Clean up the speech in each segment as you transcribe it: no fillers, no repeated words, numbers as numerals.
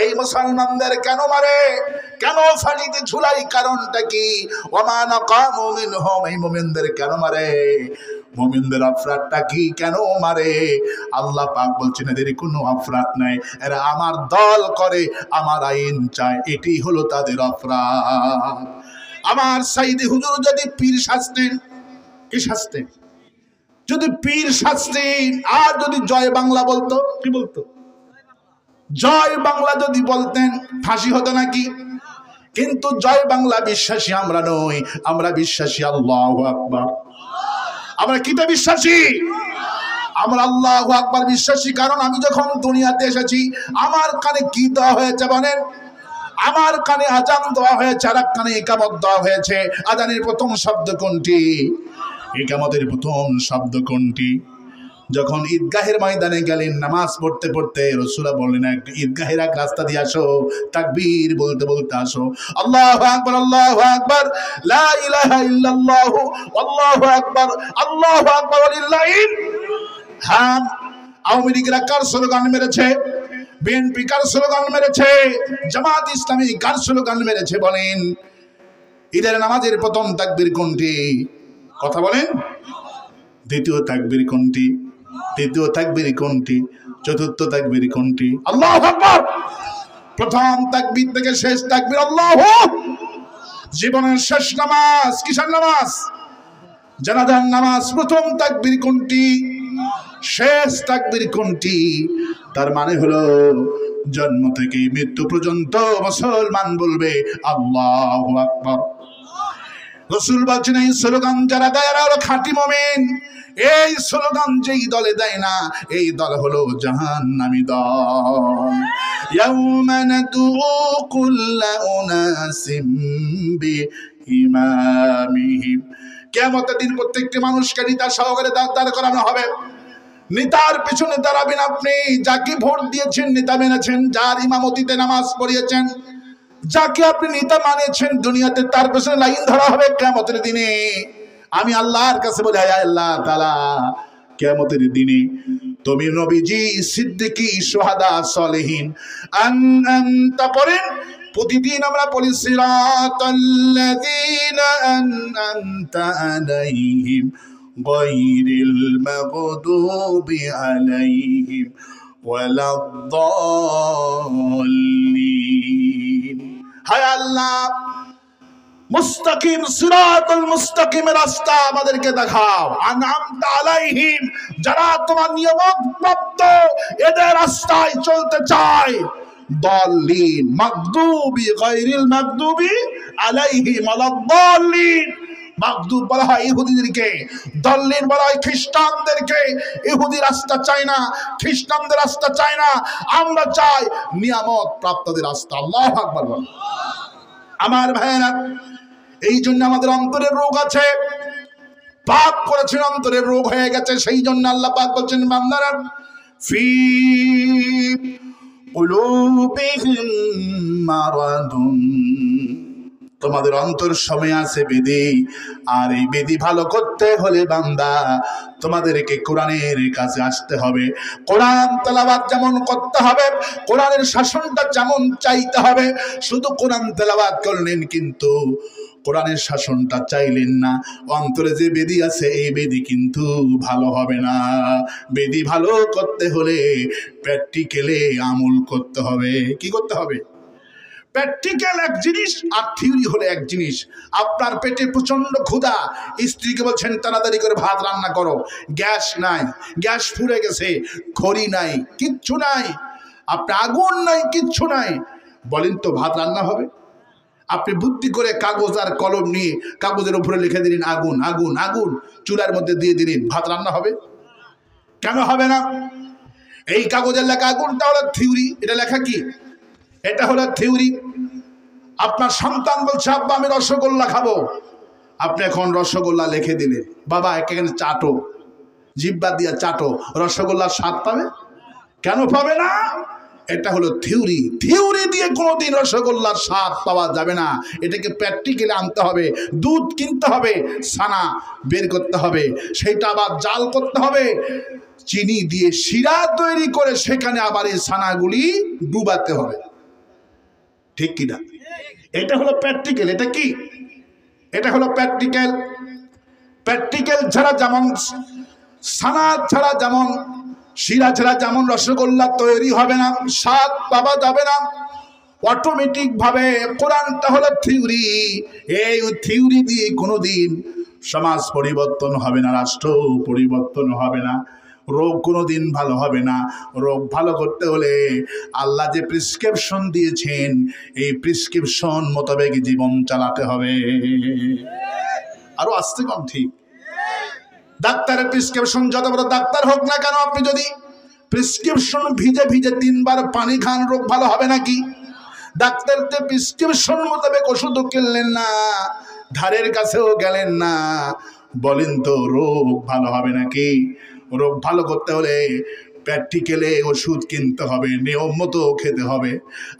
এই মুসলমানদের কেন মারে, কেন ফাঁসিতে ঝুলাই, কারণটা কি? ওমা নাকামু মিনহুম, এই মুমিনদের কেন মারে, মুমিনদের অপরাধটা কি, কেন মারে? আল্লাহ পাক বলছেন এদের কোনো অপরাধ নাই, এরা আমার দল করে, আমার আইন চায়, এটি হলো তাদের অপরাধ। আমার সাইদি হুজুর যদি পীর শাস্তেন, কি শাস্তেন? যদি পীর শাস্তেন আর যদি জয় বাংলা বলতো, কি বলতো? জয় বাংলা যদি বলতেন ফাঁসি হতো নাকি? কিন্তু জয় বাংলা বিশ্বাসী আমরা নই, আমরা বিশ্বাসী আল্লাহু আকবার। আমরা কিটা বিশ্বাসী? আমরা আল্লাহু আকবার বিশ্বাসী। কারণ আমি যখন দুনিয়াতে এসেছি আমার কানে কি দেওয়া হয়েছে বলেন? আমার কানে আজান দেওয়া হয়েছে, আর কানে ইকামত দেওয়া হয়েছে। আজানের প্রথম শব্দ কোনটি? ইকামতের প্রথম শব্দ কোনটি? যখন ঈদগাহের ময়দানে গেলেন নামাজ পড়তে পড়তে, রাসূলুল্লাহ বললেন একটা ঈদগাহের এক রাস্তা দিয়ে আসো, তাকবীর বলতে বলতে আসো, আল্লাহু আকবার, আল্লাহু আকবার, লা ইলাহা ইল্লাল্লাহ, আল্লাহু আকবার, আল্লাহু আকবার ওয়ালিল্লাহিল হামদ। আওয়ামী লীগরা কার স্লোগান মেরেছে? বিএনপি কার স্লোগান মেরেছে? জামাত ইসলামী কার স্লোগান মেরেছে বলেন? ঈদের নামাজের প্রথম তাকবীর কোনটি? কথা বলেন। দ্বিতীয় তাকবীর কোনটি? তৃতীয় তাকবীর কোনটি? চতুর্থ তাকবীর কোনটি? আল্লাহু আকবার। প্রথম তাকবীর থেকে শেষ তাকবীর আল্লাহু। জীবনের শেষ নামাজ কিসের নামাজ? জানাজার নামাজ। প্রথম তাকবীর কোনটি? শেষ তাকবীর কোনটি? তার মানে হলো জন্ম থেকে মৃত্যু পর্যন্ত মুসলমান বলবে আল্লাহু আকবার। রাসূল বলেছেন এই স্লোগান যারা দেয় এরা হলো খাঁটি মুমিন। এই স্লোগান যেই দলে দেয় না, এই দল হলো জাহান্নামী দল। ইয়াউমা নাদউ কুল্লা উনাসিম বিইমামিহিম, কিয়ামতের দিন প্রত্যেকটি মানুষকে নেতা সহকারে দাঁড় করানো হবে। নেতার পিছনে দাঁড়াবেন আপনি, যাকে ভোট দিয়েছেন নেতা মেনেছেন, যার ইমামতিতে নামাজ পড়িয়েছেন, যাকে আপনি নেতা মানিয়েছেন দুনিয়াতে, তার পেছনে লাইন ধরা হবে কিয়ামতের দিনে। আমি আল্লাহর কাছে বলি হে আল্লাহ তাআলা, কিয়ামতের দিনে তুমি নবীজি, সিদ্দিকী, শুহাদা, সালেহিন আনআমতা পড়েন। প্রতিদিন আমরা পড়ি সিরাতাল্লাযীনা আনআমতা আলাইহিম গায়রিল মাগদুবি আলাইহিম ওয়ালাদ-দাল্লিন। হায় আল্লাহ, মুস্তাকিম সিরাতুল মুস্তাকিমের রাস্তা আমাদেরকে দেখাও। আনআমতা আলাইহিম, যারা তোমার নিয়ামত প্রাপ্ত এদের রাস্তায় চলতে চায়। দাল্লিন, মাগদুবি, গায়রিল মাগদুবি আলাইহিম ওয়ালাদ-দাল্লিন। মাগদুব বলা হয় ইহুদিদেরকে, দাল্লিন বলা হয় খ্রিস্টানদেরকে। ইহুদি রাস্তা চায় না, খ্রিস্টানদের রাস্তা চায় না, আমরা চাই নিয়ামত প্রাপ্তদের রাস্তা। আল্লাহু আকবার। আমার ভাইয়েরা, এই জন্য আমাদের অন্তরের রোগ আছে, পাপ করেছেন অন্তরের রোগ হয়ে গেছে। সেই জন্য আল্লাহ পাক বলছেন বান্দারা ফি কুলুবিহিম মারাদুন, তোমাদের অন্তর সময় আছে বেদি। আর এই বেদি ভালো করতে হলে বান্দা তোমাদেরকে কোরআনের কাছে আসতে হবে। কোরআন তেলাওয়াত যেমন করতে হবে, কোরআনের শাসনটা যেমন চাইতে হবে। শুধু কোরআন তেলাওয়াত করলেন কিন্তু কোরআনের শাসনটা চাইলেন না, অন্তরে যে বেদি আছে এই বেদি কিন্তু ভালো হবে না। বেদি ভালো করতে হলে প্র্যাকটিক্যালে আমল করতে হবে। কি করতে হবে? প্র্যাকটিক্যাল এক জিনিস আর থিওরি হলো এক জিনিস। আপনার পেটে প্রচন্ড ক্ষুধা, স্ত্রীকে বলছেন তাড়াতাড়ি করে ভাত রান্না করো, গ্যাস নাই, গ্যাস ফুরে গেছে, খড়ি নাই, কিচ্ছু নাই, আপনার আগুন নাই, কিচ্ছু নাই, বলেন তো ভাত রান্না হবে? আপনি বুদ্ধি করে কাগজ আর কলম নিয়ে কাগজের উপরে লিখে দিলেন আগুন আগুন আগুন, চুলার মধ্যে দিয়ে দিলেন, ভাত রান্না হবে? কেন হবে না? এই কাগজের লেখা আগুনটা হলো থিওরি, এটা লেখা কি? এটা হলো থিওরি। আপনার সন্তান বলছে আব্বা আমি রসগোল্লা খাবো, আপনি এখন রসগোল্লা লিখে দিলেন, বাবা এখানে চাটো, জিহ্বা দিয়ে চাটো, রসগোল্লার স্বাদ পাবে? কেন পাবে না? এটা হলো থিওরি। থিওরি দিয়ে কোনোদিন রসগোল্লার স্বাদ পাওয়া যাবে না। এটাকে প্র্যাকটিক্যালি আনতে হবে। দুধ কিনতে হবে, ছানা বের করতে হবে, সেইটা আবার জাল করতে হবে, চিনি দিয়ে শিরা তৈরি করে সেখানে আবার এই ছানাগুলি ডুবাতে হবে, ঠিক কিনা? এটা হলো প্র্যাকটিক্যাল। এটা কি? এটা হলো প্র্যাকটিক্যাল। প্র্যাকটিক্যাল ছাড়া যেমন ছানা ছাড়া যেমন শিরা ছাড়া যেমন রসগোল্লা তৈরি হবে না, স্বাদ পাওয়া যাবে না, অটোমেটিক ভাবে কোরআনটা হলো থিওরি। এই থিওরি দিয়ে কোনোদিন সমাজ পরিবর্তন হবে না, রাষ্ট্র পরিবর্তন হবে না, রোগ কোনোদিন ভালো হবে না। রোগ ভালো করতে হলে আল্লাহ যে প্রেসক্রিপশন দিয়েছেন এই প্রেসক্রিপশন মোতাবেক জীবন চালাতে হবে। আরো আসতে কম, ঠিক? ডাক্তারের প্রেসক্রিপশন যত বড় ডাক্তার হোক না কেন, আপনি যদি প্রেসক্রিপশন ভিজে ভিজে 3 বার পানি খান, রোগ ভালো হবে নাকি? ডাক্তারদের প্রেসক্রিপশন মোতাবেক ওষুধও কিনলেন না, ধারের কাছেও গেলেন না, বলেন তো রোগ ভালো হবে নাকি? রোগ ভালো করতে হলে প্র্যাকটিক্যালে ওষুধ কিনতে হবে, নিয়ম মতো খেতে হবে।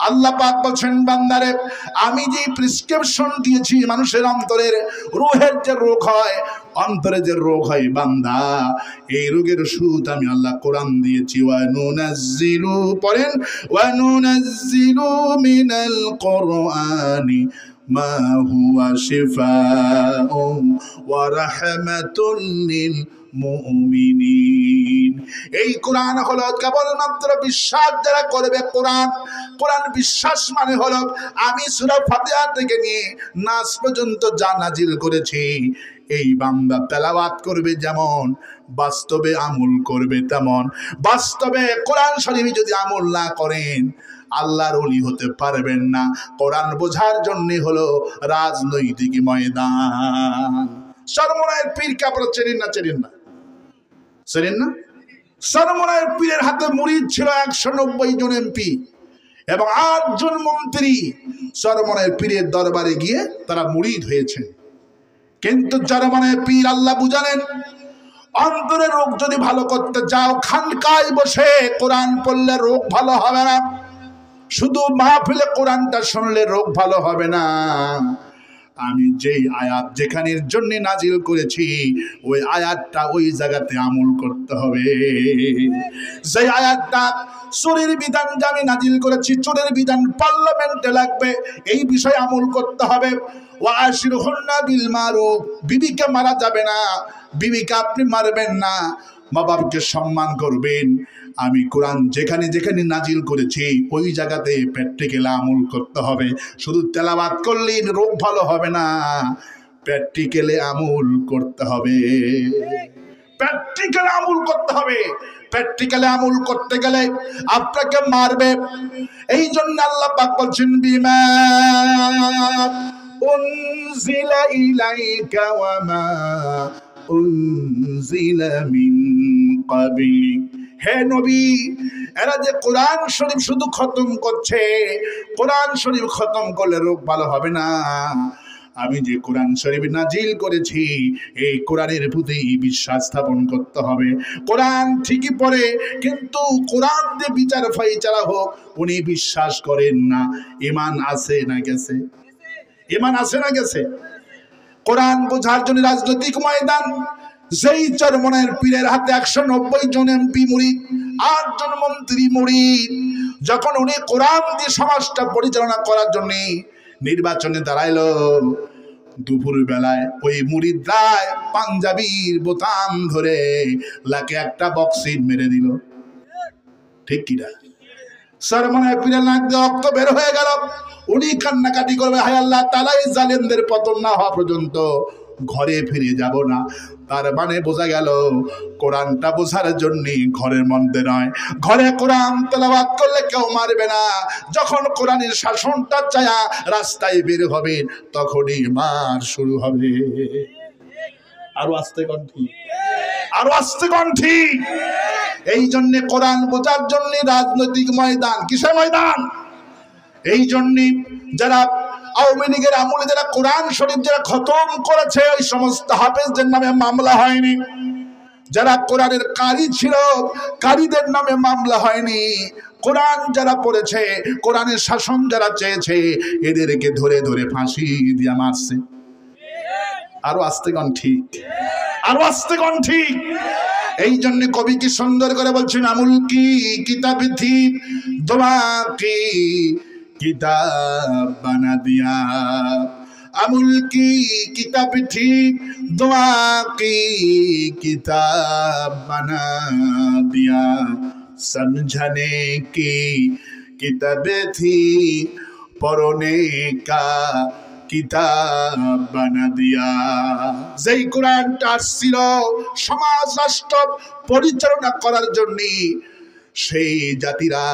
আল্লাহ পাক বলছেন, বান্দারে আমি যে প্রেসক্রিপশন দিয়েছি মানুষের অন্তরের রুহের যে রোগ হয়, অন্তরে যে রোগ হয় বান্দা, এই রোগের ওষুধ আমি আল্লাহ কোরআন দিয়েছি। ওয়া নুনাজ্জিলু, পড়েন, ওয়া নুনাজ্জিলু মিনাল কোরআনি মা হুয়া শিফাউন ওয়া রাহমাতুল লিল মুমিনিন। এই কোরআন হলো কেবলমাত্র বিশ্বাস যারা করবে, কোরআন বিশ্বাস মানে হলো আমি সূরা ফাতিহা থেকে নিয়ে নাস পর্যন্ত যা নাজিল করেছি এই বান্দা তেলাওয়াত করবে যেমন, বাস্তবে আমল করবে তেমন। বাস্তবে কোরআন শরীফ যদি আমল না করেন আল্লাহর ওলি হতে পারবেন না। কোরআন বোঝার জন্য হলো রাজনৈতিক ময়দান। সরমনায়ের পীর কে আপনারা চেনেন না? চেনেন না? সরমনায়ের পীরের হাতে মুরিদ ছিল 190 জন এমপি এবং 8 জন মন্ত্রী। সরমনায়ের পীরের দরবারে গিয়ে তারা মুরিদ হয়েছে। কিন্তু সরমনায়ের পীর আল্লাহ বুঝালেন, অন্তরের রোগ যদি ভালো করতে চাও খানকায় বসে কোরআন পড়লে রোগ ভালো হবে না, শুধু মাহফিলে কোরআনটা শুনলে রোগ ভালো হবে না। আমি যেই আয়াত যেখানের জন্য নাজিল করেছি ওই আয়াতটা ওই জায়গাতে আমল করতে হবে। যে আয়াতটা চোরের বিধান যে আমি নাজিল করেছি, চোরের বিধান পার্লামেন্টে লাগবে, এই বিষয়ে আমল করতে হবে। ওয়া আশিরুহুন্না বিল মারুফ, বিবিকে মারা যাবে না, বিবিকে আপনি মারবেন না, মা বাবাকে সম্মান করবেন। আমি কোরআন যেখানে যেখানে নাজিল করেছি ওই জায়গাতে প্র্যাকটিক্যাল আমল করতে হবে। শুধু তেলাওয়াত করলেই রোগ ভালো হবে না, প্র্যাকটিক্যালে আমল করতে হবে। প্র্যাকটিক্যালে আমল করতে হবে। প্র্যাকটিক্যালে আমল করতে গেলে আপনাকে মারবে। এই জন্য আল্লাহ পাক বলছেন, বিমা উনজিলা ইলাইকা ওয়া মা উনজিলা মিন ক্বাবলিক। হে নবী, এরা যে কোরআন শরীফ শুধু খতম করছে, কোরআন শরীফ খতম করলে রোগ ভালো হবে না। আমি যে কোরআন শরীফ নাজিল করেছি এই কোরআনের প্রতি বিশ্বাস স্থাপন করতে হবে। কোরআন ঠিকই পড়ে কিন্তু কোরআন দিয়ে বিচার ফাইচারা হোক উনি বিশ্বাস করেন না। ঈমান আছে না গেছে? ঈমান আছে না গেছে? কোরআন বোঝার জন্য রাজনৈতিক ময়দান, যেই চরমনায়ের পীরের হাতে 190 জন এমপি মুরিদ, 8 জন মন্ত্রী মুরিদ, যখন উনি কোরআন দিয়ে সমাজটা পরিচালনা করার জন্য নির্বাচনে দাঁড়াইলো, দুপুর বেলায় ওই মুরিদরাই পাঞ্জাবির বোতাম ধরে লাকে একটা বক্সিং মেরে দিল, ঠিক কিনা? চরমনায়ের পীরের নাক দিয়ে রক্ত বের হয়ে গেল। উনি কান্নাকাটি করবে, হায় আল্লাহ তাআলা এই জালেমদের পতন না হওয়া পর্যন্ত ঘরে ফিরে যাব না। তার মানে বোঝা গেল কোরআনটা বোঝার জন্য ঘরের মধ্যে নয়, ঘরে কোরআন তেলাওয়াত করলে কেউ মারবে না। যখন কোরআনের শাসনটা চায়া রাস্তায় বের হবে তখনই মার শুরু হবে। আরো আস্তে কণ্ঠী, আরো আস্তে কণ্ঠী। এই জন্য কোরআন বোঝার জন্য রাজনৈতিক ময়দান। কিসের ময়দান? এই জন্য যারা আওয়ামী লীগের আমলে যারা কোরআন শরীফ যারা খতম করেছে ওই সমস্ত হাফেজদের নামে মামলা হয়নি। যারা কোরআনের কারি ছিল কারিদের নামে মামলা হয়নি। কোরআন যারা পড়েছে, কোরআনের শাসন যারা চেয়েছে এদেরকে ধরে ধরে ফাঁসি দিয়ে মারছে। আরো আস্তে কন ঠিক, আরো আস্তে কন ঠিক। এই জন্য কবি কি সুন্দর করে বলছেন, আমুল কি কিতাব থি দোয়া কি কিতাব বানা দিয়া, আমুল কি কিতাব থি দোয়া কি কিতাব বানা দিয়া, समझाने की किताब थी पढ़ने का কিতাব বানা দিয়া। যেই কোরআনটা আসছিল সমাজ রাষ্ট্র পরিচালনা করার জন্য, সেই জাতিরা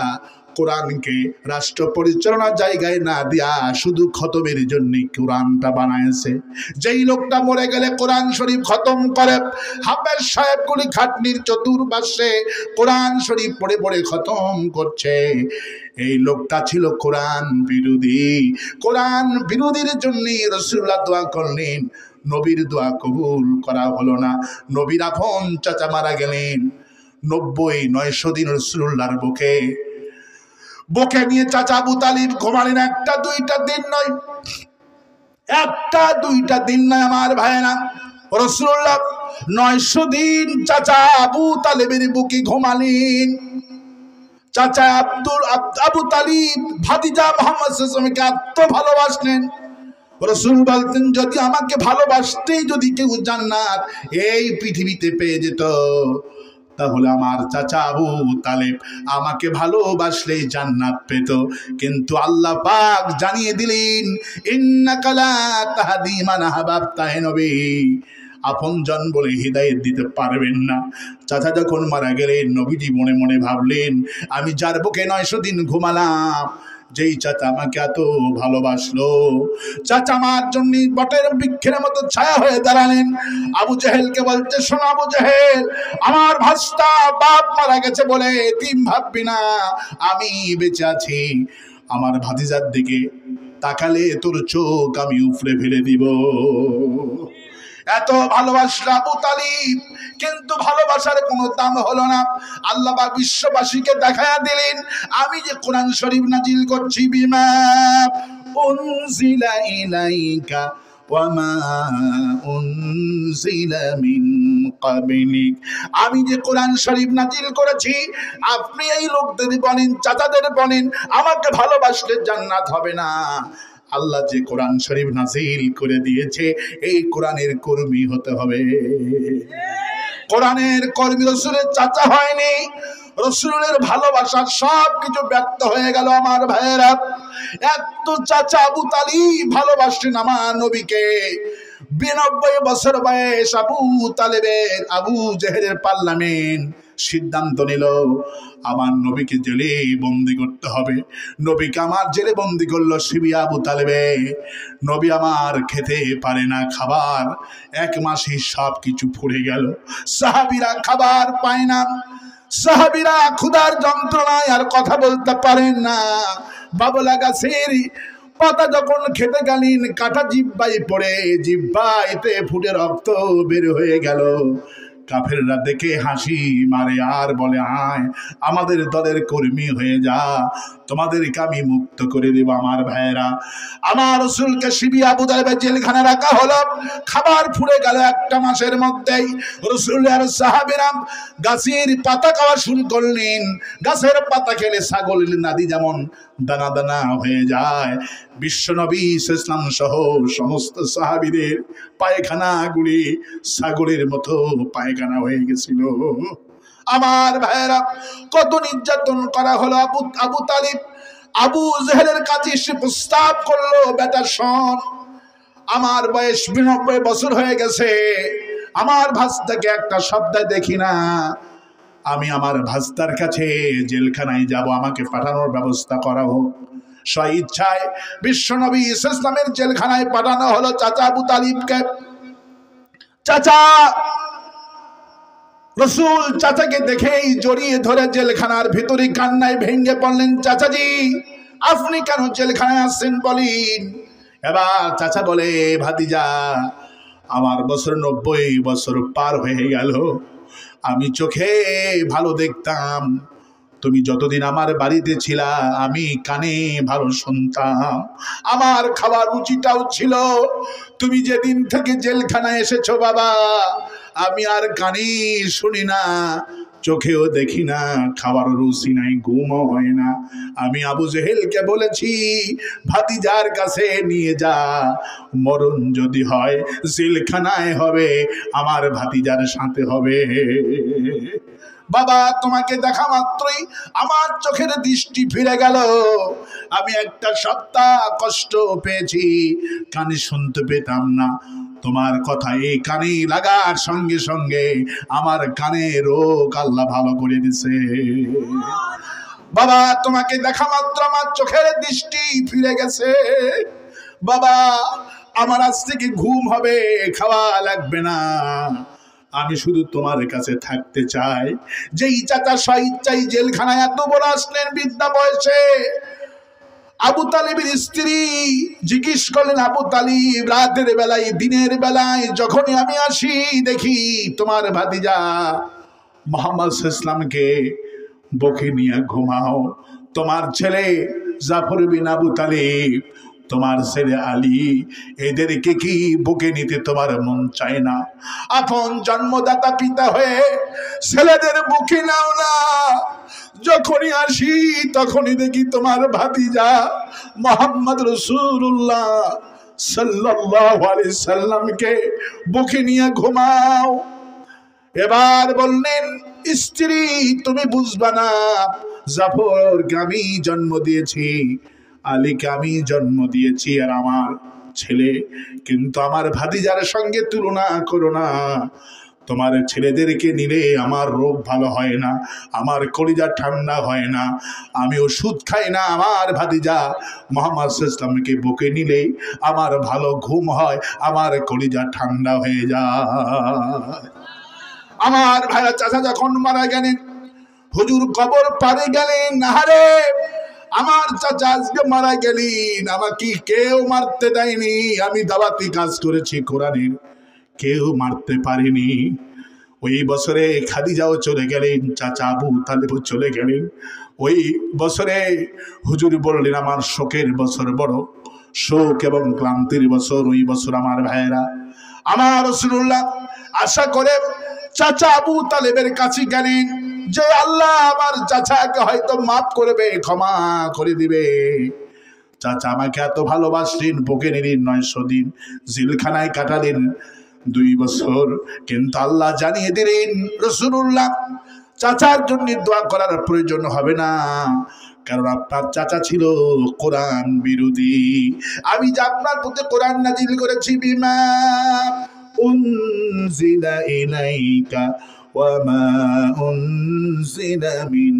কোরআনকে রাষ্ট্র পরিচালনার জায়গায় না দিয়া শুধু খতমের জন্য কোরআনটা বানাইছে। যেই লোকটা মরে গেলে কোরআন শরীফ খতম করে, হাফেজ সাহেবগুলি খাটনির চতুর্পাশে কোরআন শরীফ পড়ে পড়ে খতম করছে, এই লোকটা ছিল কোরআন বিরোধী। কোরআন বিরোধীর জন্য রাসূলুল্লাহ দোয়া করলেন, নবীর দোয়া কবুল করা হলো না। নবীর আপন চাচা মারা গেলেন, ৯০-৯০০ দিন রাসূলুল্লাহর বুকে নিয়ে চাচা আবু তালিব ঘুমালেন। একটা দুইটা দিন নয়, একটা দুইটা দিন নয় আমার ভাইয়েরা, রাসূলুল্লাহ ৯০০ দিন চাচা আবু তালিবের বুকে ঘুমালেন। চাচা আবু তালিব ভাতিজা মুহাম্মদ সাল্লাল্লাহু আলাইহি ওয়াসাল্লামকে এত ভালোবাসলেন, রাসূল বলতেন যদি আমাকে ভালোবাসতেই যদি কেউ জান্নাত এই পৃথিবীতে পেয়ে যেত, তাহলে আমার চাচা আবু তালেব আমাকে ভালোবাসলেই জান্নাত পেত। কিন্তু আল্লাহ পাক জানিয়ে দিলেন, ইন্নাকা লা তাহদি মান আহবাবতা, হে নবী আপনজন বলে হিদায়াত দিতে পারবেন না। চাচা যখন মারা গেলেন, নবীজি মনে মনে ভাবলেন, আমি যার বুকে ৯০০ দিন ঘুমালাম, যেই চাচা আমাকে এত ভালোবাসলো, চাচা আমার জন্য বটের বৃক্ষের মতো ছায়া হয়ে দাঁড়ালেন। আবু জেহেলকে বলছে, শোনো আবু জেহেল, আমার ভাস্তা বাপ মারা গেছে বলে এতিম ভাববি না, আমি বেঁচে আছি। আমার ভাতিজার দিকে তাকালে তোর চোখ আমি উপড়ে ফেলে দিব। এত ভালোবাসলো আবু তালিব, কিন্তু ভালোবাসার কোনো দাম হলো না। আল্লাহ পাক বিশ্ববাসীকে দেখায়া দিলেন, আমি যে কোরআন শরীফ নাজিল করছি, বিমা উনজিলা ইলাইকা ওয়া মা উনজিলা মিন ক্বাবলিক, আমি যে কোরআন শরীফ নাজিল করেছি, আপনি এই লোকদের বলেন, চাচাদের বলেন, আমাকে ভালোবাসলে জান্নাত হবে না। আল্লাহ যে কোরআন শরীফ নাজিল করে দিয়েছে, এই কোরআনের কর্মী হতে হবে। কোরআনের কর্মী রাসূলের চাচা হয়নি, রাসূলের ভালোবাসার সব কিছু ব্যর্থ হয়ে গেল আমার ভাইয়েরা। এত চাচা আবু তালিব ভালোবাসতেন আমার নবীকে। ৯২ বছর বয়স আবু তালেবের, আবু জেহেলের পার্লামেন্ট সিদ্ধান্ত নিল আমার নবীকে জেলে বন্দি করতে হবে। নবীকে আমার জেলে বন্দি করলো শিবিয়া আবু তালেবে। নবী আমার খেতে পারে না খাবার, ১ মাসে সব কিছু ফুরে গেল। সাহাবীরা খাবার পায় না, সাহাবীরা ক্ষুধার যন্ত্রণায় আর কথা বলতে পারেন না। বাবলা গাছের পাতা যখন খেতে গেলেন, কাটা জিহ্বায় পড়ে জিহ্বাইতে ফুটে রক্ত বের হয়ে গেল। কাফেররা দেখে হাসি মারে আর বলে, আয় আমাদের দলের কর্মী হয়ে যা, তোমাদেরকে আমি মুক্ত করে দেব। আমার ভাইয়েরা, আমার রাসূলকে শিবিয়া আবু তালেবের জেলখানে রাখা হলো। খাবার ফুরে গেল ১ মাসের মধ্যেই। রাসূল আর সাহাবীরা গাছের পাতা খাওয়া শুরু করলেন। গাছের পাতা খেলে ছাগলের নাদি যেমন দানা দানা হয়ে যায়, বিশ্বনবী ইসলাম সহ সমস্ত সাহাবীদের পায়খানাগুলি ছাগলের মতো পায়খানা হয়ে গেছিল। আমার ভাইয়েরা, কত নির্যাতন করা হলো। আবু তালিব আবু জেহেলের কাছে এসে প্রস্তাব করলো, বেটা শোন, আমার বয়স ৯২ বছর হয়ে গেছে, আমার ভাস্তাকে একটা সপ্তাহে দেখি না, আমি আমার ভাস্তার কাছে জেলখানায় যাব, আমাকে পাঠানোর ব্যবস্থা করা হোক। স্বইচ্ছায় বিশ্বনবী ইসলামের জেলখানায় পাঠানো হলো চাচা আবু তালিবকে। চাচা রাসূল চাচাকে দেখেই জড়িয়ে ধরে জেলখানার ভিতরে কান্নায় ভেঙে পড়লেন। চাচাজি, আপনি কেন জেলখানায় আসছেন বলেন। এবার চাচা বলে, ভাতিজা, আমার বছর ৯০ বছর পার হয়ে গেল, আমি চোখে ভালো দেখতাম, তুমি যতদিন আমার বাড়িতে ছিলা আমি কানে ভালো শুনতাম, আমার খাবার রুচিটাও ছিল। তুমি যেদিন থেকে জেলখানায় এসেছো বাবা, আমি আর কানে শুনি না, চোখেও দেখি না, খাবার রুচি নাই, ঘুমও হয় না। আমি আবু জেহেলকে বলেছি ভাতিজার কাছে নিয়ে যা, মরণ যদি হয় জেলখানায় হবে, আমার ভাতিজার সাথে হবে। বাবা তোমাকে দেখা মাত্রই আমার চোখের দৃষ্টি ফিরে গেল। আমি একটা সপ্তাহ কষ্ট পেয়েছি, কানে শুনতে পেতাম না। তোমার কথা এই কানে লাগার সঙ্গে সঙ্গে আমার কানে রোগ আল্লাহ ভালো করে দিছে। বাবা তোমাকে দেখা মাত্র আমার চোখের দৃষ্টি ফিরে গেছে। বাবা আমার আজ থেকে ঘুম হবে, খাওয়া লাগবে না, আমি শুধু তোমার কাছে থাকতে চাই। যেই চাচা স্বেচ্ছায় জেলখানায় এত বড় আসলেন বৃদ্ধা বয়সে, আবু তালিবের স্ত্রী জিজ্ঞেস করলেন, আবু তালিব রাতের বেলায় দিনের বেলায় যখনই আমি আসি দেখি তোমার ভাতিজা মুহাম্মদ ইসলামকে বুকে নিয়ে ঘুমাও, তোমার ছেলে জাফর বিন আবু তালিব, তোমার ছেলে আলী, এদেরকে কি বুকে নিতে তোমার মন চায় না? আপন জন্মদাতা পিতা হয়ে ছেলেদের বুকে নাও না। যখনই আসি তখনই দেখি তোমার ভাতিজা মুহাম্মদ রাসূলুল্লাহ সাল্লাল্লাহু আলাইহি সাল্লামকে বুকে নিয়ে ঘুমাও। এবার বললেন, স্ত্রী তুমি বুঝবা না, জাফরকে আমি জন্ম দিয়েছি, আলীকে আমি জন্ম দিয়েছি, আর আমার ছেলে, কিন্তু আমার ভাতিজার সঙ্গে তুলনা করো না। তোমার ছেলেদেরকে নিলে আমার রোগ ভালো হয় না, আমার কলিজা ঠান্ডা হয় না, আমি ওষুধ খাই না, আমার ভাতিজা মুহাম্মদ ইসলামকে বুকে নিলে আমার ভালো ঘুম হয়, আমার কলিজা ঠান্ডা হয়ে যায়। আমার ভাইরা চাচা যখন মারা গেলেন, হুজুর কবর পারে গেলেন, আহারে আমার চাচা আজকে মারা গেলেন, আমাকে কেউ মারতে দেয়নি, আমি দাওয়াতি কাজ করেছি কোরআনের, কেউ মারতে পারেনি। ওই বছরে খাদিজাও চলে গেলেন, চাচা আবু তালেবও চলে গেলেন। ওই বছরে হুজুর বললেন আমার শোকের বছর, বড় শোক এবং ক্লান্তির বছর। ওই বছর আমার ভাইয়েরা, আমার রাসূলুল্লাহ আশা করে চাচা আবু তালেবের কাছে গেলেন যে আল্লাহ আমার চাচাকে হয়তো মাফ করবে, ক্ষমা করে দিবে। চাচা আমাকে এত ভালোবাসলেন, বুকে নিলেন, 900 দিন জেলখানায় কাটালেন, 2 বছর, কিন্তু আল্লাহ জানিয়ে দিলেন রাসূলুল্লাহ চাচার জন্য দোয়া করার প্রয়োজন হবে না, কারণ আপনার চাচা ছিল কোরআন বিরোধী। আমি যে আপনার প্রতি কোরআন নাজিল করেছি, বিমা উনজিলা ইলাইকা ওয়া মা উনজিলা মিন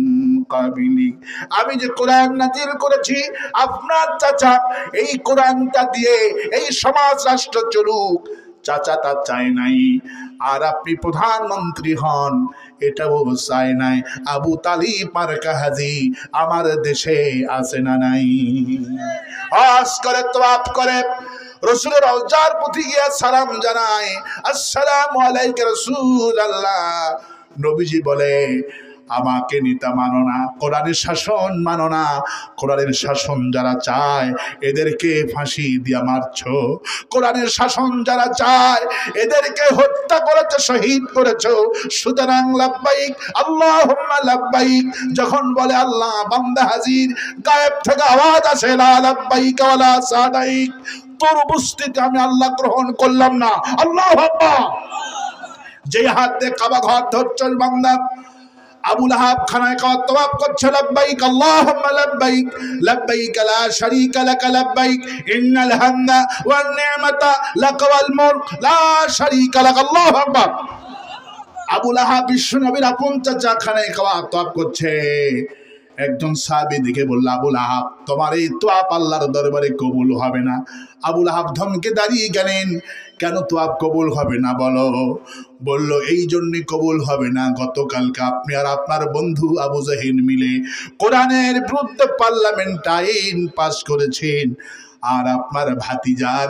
কাবলি, আমি যে কোরআন নাজিল করেছি আপনার চাচা এই কোরআনটা দিয়ে এই সমাজ রাষ্ট্র চলুক, চাচা তা চায় নাই। আর আপনি প্রধানমন্ত্রী হন, এটাও চায় নাই। আবু তালিব মার্কা হাজি আমার দেশে আছে না নাই? হজ করে তওয়াফ করে রাসূলের রওজার প্রতি গিয়ে সালাম জানায়, আসসালামু আলাইকা রাসূলুল্লাহ। নবীজি বলে আমাকে নিতা মানো না, কোরআনের শাসন মানো না, কোরআনের শাসন যারা চায় এদেরকে ফাঁসি দিয়া মারছো, কোরআনের শাসন যারা চায় এদেরকে হত্যা করেছো, শহীদ করেছো। সুতরাং লাব্বাইক আল্লাহুম্মা লাব্বাইক যখন বলে আল্লাহ, বান্দা হাজির, গায়েব থেকে আওয়াজ আসে লা লাব্বাইক ওয়ালা সাদাইক, তোর উপস্থিতি আমি আল্লাহ গ্রহণ করলাম না। আল্লাহু আকবার। যে হাত দিয়ে কাবা ঘর ধরছল বান্দা, আবু লাহাব খানায় কাবা তওয়াফ করছে, লাব্বাইক আল্লাহুম্মা লাব্বাইক, লাব্বাইক লা শারীকা লাক লাব্বাইক, ইন্নাল হামদা ওয়ান নি'মাতা লাক ওয়াল মুলক লা শারীকা লাক। আল্লাহু আকবার। আবু লাহাব বিশ্ব নবীর আপন চাচা খানায় কাবা তওয়াফ করছে। একজন সাহাবী দেখে বলল, আবু লাহাব তোমার এই তওয়াফ আল্লাহর দরবারে কবুল হবে না। আবু লাহাব ধমকে দাঁড়িয়ে গেলেন, কেন তওয়াফ কবুল হবে না বলো? বলল এই জন্যই কবুল হবে না, গতকালকে আপনি আর আপনার বন্ধু আবু জাহিল মিলে কোরআনের বিরুদ্ধে পার্লামেন্ট আইন পাস করেছেন, আর আপনার ভাতিজার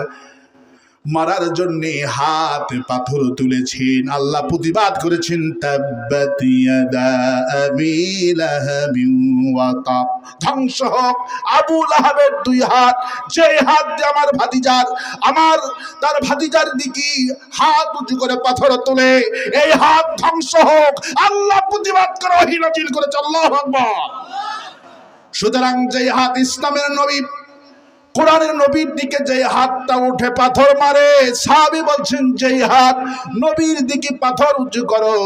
মারার জন্য হাত পাথর তুলেছেন। আল্লাহ প্রতিবাদ করেছেন, তাব্বাত ইয়াদা আবি লাহাবিন ওয়া তাব, ধ্বংস হোক আবু লাহাবের দুই হাত, যে হাত দিয়ে তার ভাতিজার দিকে হাত উঁচু করে পাথর তোলে, এই হাত ধ্বংস হোক। আল্লাহ প্রতিবাদ করে ওহী নাযিল করেছে। আল্লাহু আকবার। সুতরাং যে হাত ইসলামের নবী কোরআনের নবীর দিকে যে হাতটা উঠে পাথর মারে, সাহাবী বলছেন যে হাত নবীর দিকে পাথর উঁচু করো,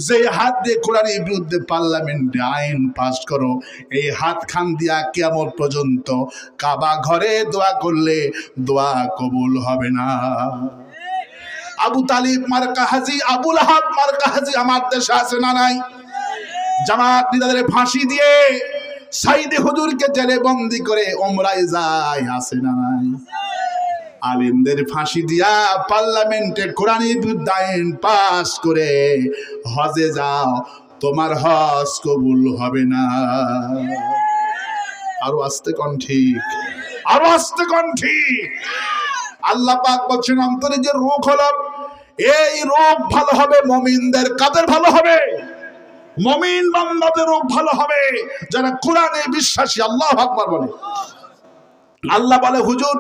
যে হাত দিয়ে কোরআনের বিরুদ্ধে পার্লামেন্টে আইন পাস করো, এই হাত খান দিয়া কিয়ামত পর্যন্ত কাবা ঘরে দোয়া করলে দোয়া কবুল হবে না। আবু তালিব মার্কা হাজি, আবু লাহাব মার্কা হাজি আমার দেশে আছে না নাই? জামাত নেতাদের ফাঁসি দিয়ে সাইদে হুজুরকে জেলে বন্দি করে ওমরায় যায়, আছে না নাই? আলেমদের ফাঁসি দিয়া পার্লামেন্টে কোরআনের বিরুদ্ধে আইন পাস করে হজে যাও, তোমার হজ কবুল হবে না। আরো আস্তে কোন ঠিক, আরো আস্তে কোন ঠিক। আল্লাহ পাক বলছেন অন্তরে যে রোগ হলো, এই রোগ ভালো হবে মুমিনদের। কাদের ভালো হবে? মুমিন বান্দাদের রোগ ভালো হবে যারা কোরআনে বিশ্বাসী। আল্লাহু আকবার বলে। আল্লাহ বলে হুজুর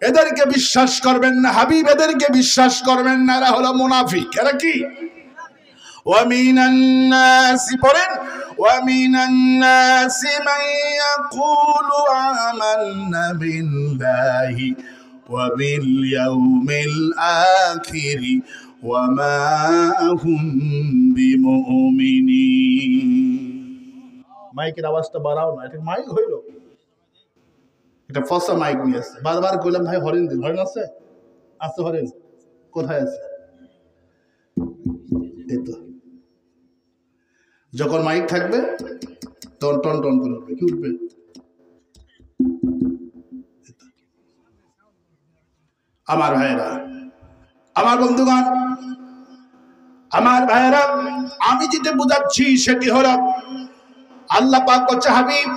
এদেরকে বিশ্বাস করবেন না, হাবিব এদেরকে বিশ্বাস করবেন না, এরা হলো মুনাফিক। এরা কি? ওয়া মিনান নাসি, পড়েন, ওয়া মিনান নাসি মান ইয়াকুলু আমান্না বিল্লাহি ওয়া বিল ইয়াউমিল আখির ওয়া মা হুম বিমুমিনিন। মাইকের আওয়াজটা বাড়াও না, এটা মাইক হইল, এটা ফসা মাইক নিয়ে আসছে। বারবার কইলাম ভাই হরেন দিন, হরেন আছে? আছে হরেন? কোথায় আছে? এই তো, যখন মাইক থাকবে তখন টন টন করে উঠবে। কি উঠবে? আমার ভাইয়েরা, আমার বন্ধুগণ, আমার ভাইয়েরা, আমি যেটা বুঝাচ্ছি সেটি হলো আল্লাহ পাক বলছে হাবিব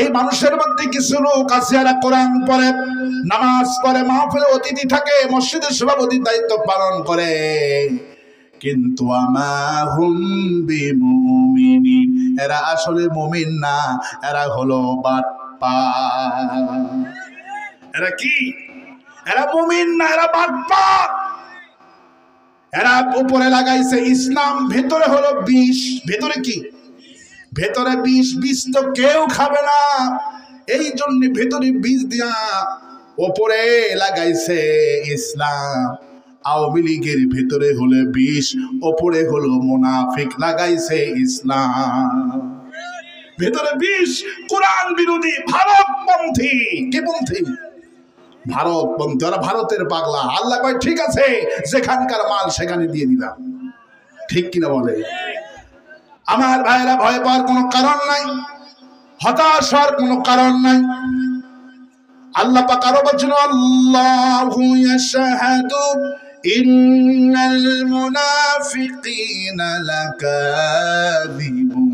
এই মানুষের মধ্যে কিছু লোক আছে যারা কোরআন পড়ে, নামাজ পড়ে, মাহফিলে অতিথি থাকে, মসজিদের সভাপতির দায়িত্ব পালন করে, কিন্তু আমাহুম বিমুমিনিন, এরা আসলে মুমিন না, এরা হলো বাটপার। এরা কি? এরা মুমিন না, এরা বাটপার। এরা উপরে লাগাইছে ইসলাম, ভেতরে হলো বিষ। ভেতরে কি? ভেতরে বিষ। বিষ তো কেউ খাবে না, এই জন্য ভেতরে বিষ দিয়া উপরে লাগাইছে ইসলাম। আওয়ামী লীগের ভেতরে হলো বিষ, উপরে হলো মুনাফিক, লাগাইছে ইসলাম। ভেতরে বিষ, কোরআন বিরোধী, ভারতপন্থী। কি পন্থী? ভারতপন্থী। ওরা ভারতের পাগলা। আল্লাহ কয় ঠিক আছে, যেখানকার মাল সেখানে দিয়ে দিলাম। ঠিক কিনা বলে? আমার ভাইয়েরা, ভয় পাওয়ার কোনো কারণ নাই, হতাশ হওয়ার কোনো কারণ নাই। আল্লাহ পাক আরো বলেন, আল্লাহু ইয়াশহাদু ইন্নাল মুনাফিকিনা লাকাযিবুন।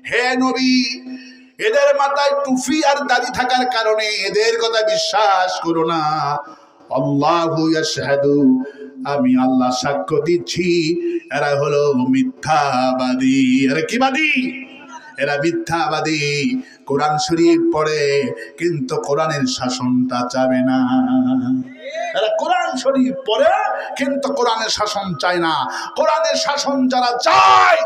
হে নবী, এদের মাথায় টুপি আর দাড়ি থাকার কারণে এদের কথা বিশ্বাস করো না। আল্লাহু ইয়াশহাদু, আমি আল্লাহ সাক্ষ্য দিচ্ছি, এরা হলো মিথ্যাবাদী। এরা কি বাদী? এরা মিথ্যাবাদী। কোরআন শরীফ পড়ে কিন্তু কোরআনের শাসনটা চাবে না। এরা কোরআন শরীফ পড়ে কিন্তু কোরআনের শাসন চায় না। কোরআনের শাসন যারা চায়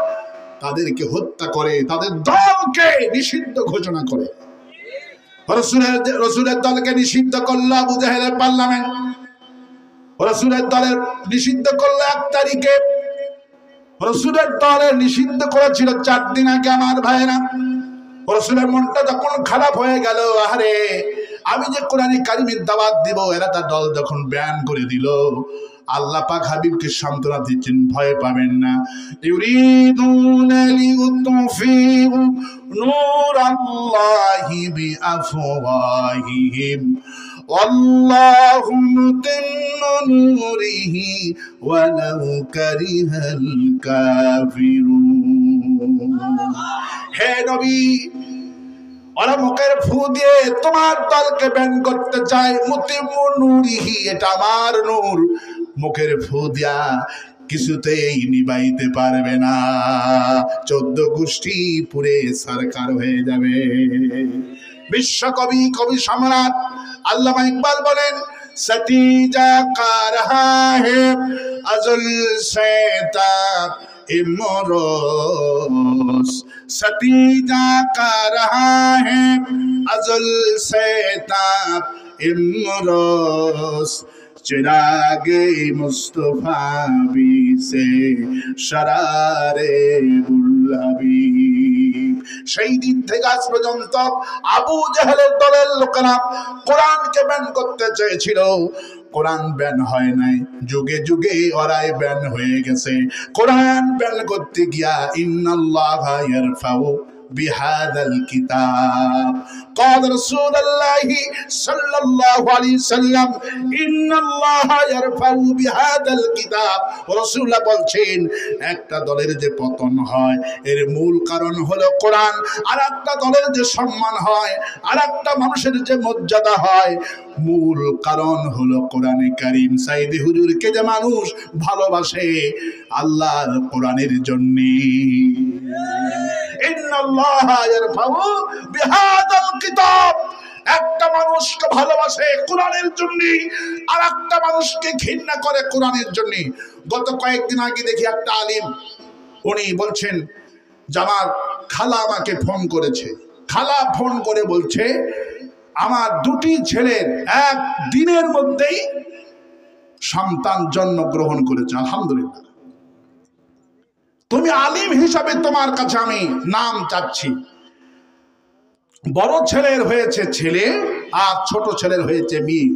তাদেরকে হত্যা করে, তাদের দলকে নিষিদ্ধ ঘোষণা করে। রসুলের দলকে নিষিদ্ধ করলো আবু জাহেলের পার্লামেন্ট। রসুলের দলের নিষিদ্ধ করলো 1 তারিখে। রসুলের দলের নিষিদ্ধ করেছিল 4 দিন আগে। আমার ভাইয়েরা, রসুলের মনটা যখন খারাপ হয়ে গেল, আরে আমি যে কোরআন কারিমের দাওয়াত দিব, এরা তার দল যখন ব্যান করে দিল, আল্লাহ পাক হাবিবকে সান্ত্বনা দিচ্ছেন, ভয় পাবেন না। ইউরিদুনা লিউতফিউ নূরাল্লাহি বিআফওয়াহিহিম ওয়াল্লাহু মুতিম্মু নূরিহি ওয়ালাউ কারিহাল কাফিরুন। হে নবী, ওরা মুখের ফু দিয়ে তোমার দলকে ব্যান করতে চায়। মুতিম্মু নূরিহি, এটা আমার নূর, মুখের ফু দিয়া কিছুতেই নিবাইতে পারবে না, 14 গোষ্ঠী পুরে সরকার হয়ে যাবে। বিশ্বকবি, কবি সম্রাট আল্লামা ইকবাল বলেন, সতি যা কা রহা হে আজল শৈতান इमरोस, सतीजा का रहा है अजुल शैतान इमरोस, चिरागे मुस्तफा भी से शरारे बुलहबीब। সেই দিন থেকে আজ পর্যন্ত আবু জাহেলের দলের লোকেরা কোরআনকে ব্যান করতে চেয়েছিল, কোরআন ব্যান হয় নাই, যুগে যুগে ওরাই ব্যান হয়ে গেছে। কোরআন ব্যান করতে গিয়া ইন্নাল্লাহা ইয়ারফাউ বিহাদাল কিতাব, قال رسول الله صلى الله عليه وسلم ان الله يرفع بهذا الكتاب। রাসূলুল্লাহ বলছেন একটা দলের যে পতন হয় এর মূল কারণ হলো কোরআন, আর একটা দলের যে সম্মান হয়, আর একটা মানুষের যে মর্যাদা হয়, মূল কারণ হলো কোরআনে কারীম। সাইদি হুজুরকে যে মানুষ ভালোবাসে আল্লাহর কোরআনের জন্য। ইন্নাল্লাহা ইয়ারফাউ বিহাদাল কিতাব, একটা মানুষকে ভালোবাসে কোরআনের জন্য, আর একটা মানুষকে ঘৃণা করে কোরআনের জন্য। গত কয়েকদিন আগে দেখি একটা আলিম, উনি বলছেন যে আমার খালা আমাকে ফোন করেছে, খালা ফোন করে বলছে আমার 2টি ছেলের এক দিনের মধ্যেই সন্তান জন্মগ্রহণ করেছে। আলহামদুলিল্লাহ। তুমি আলিম হিসাবে তোমার কাছে আমি নাম চাচ্ছি, বড় ছেলের হয়েছে ছেলে আর ছোট ছেলের হয়েছে মেয়ে,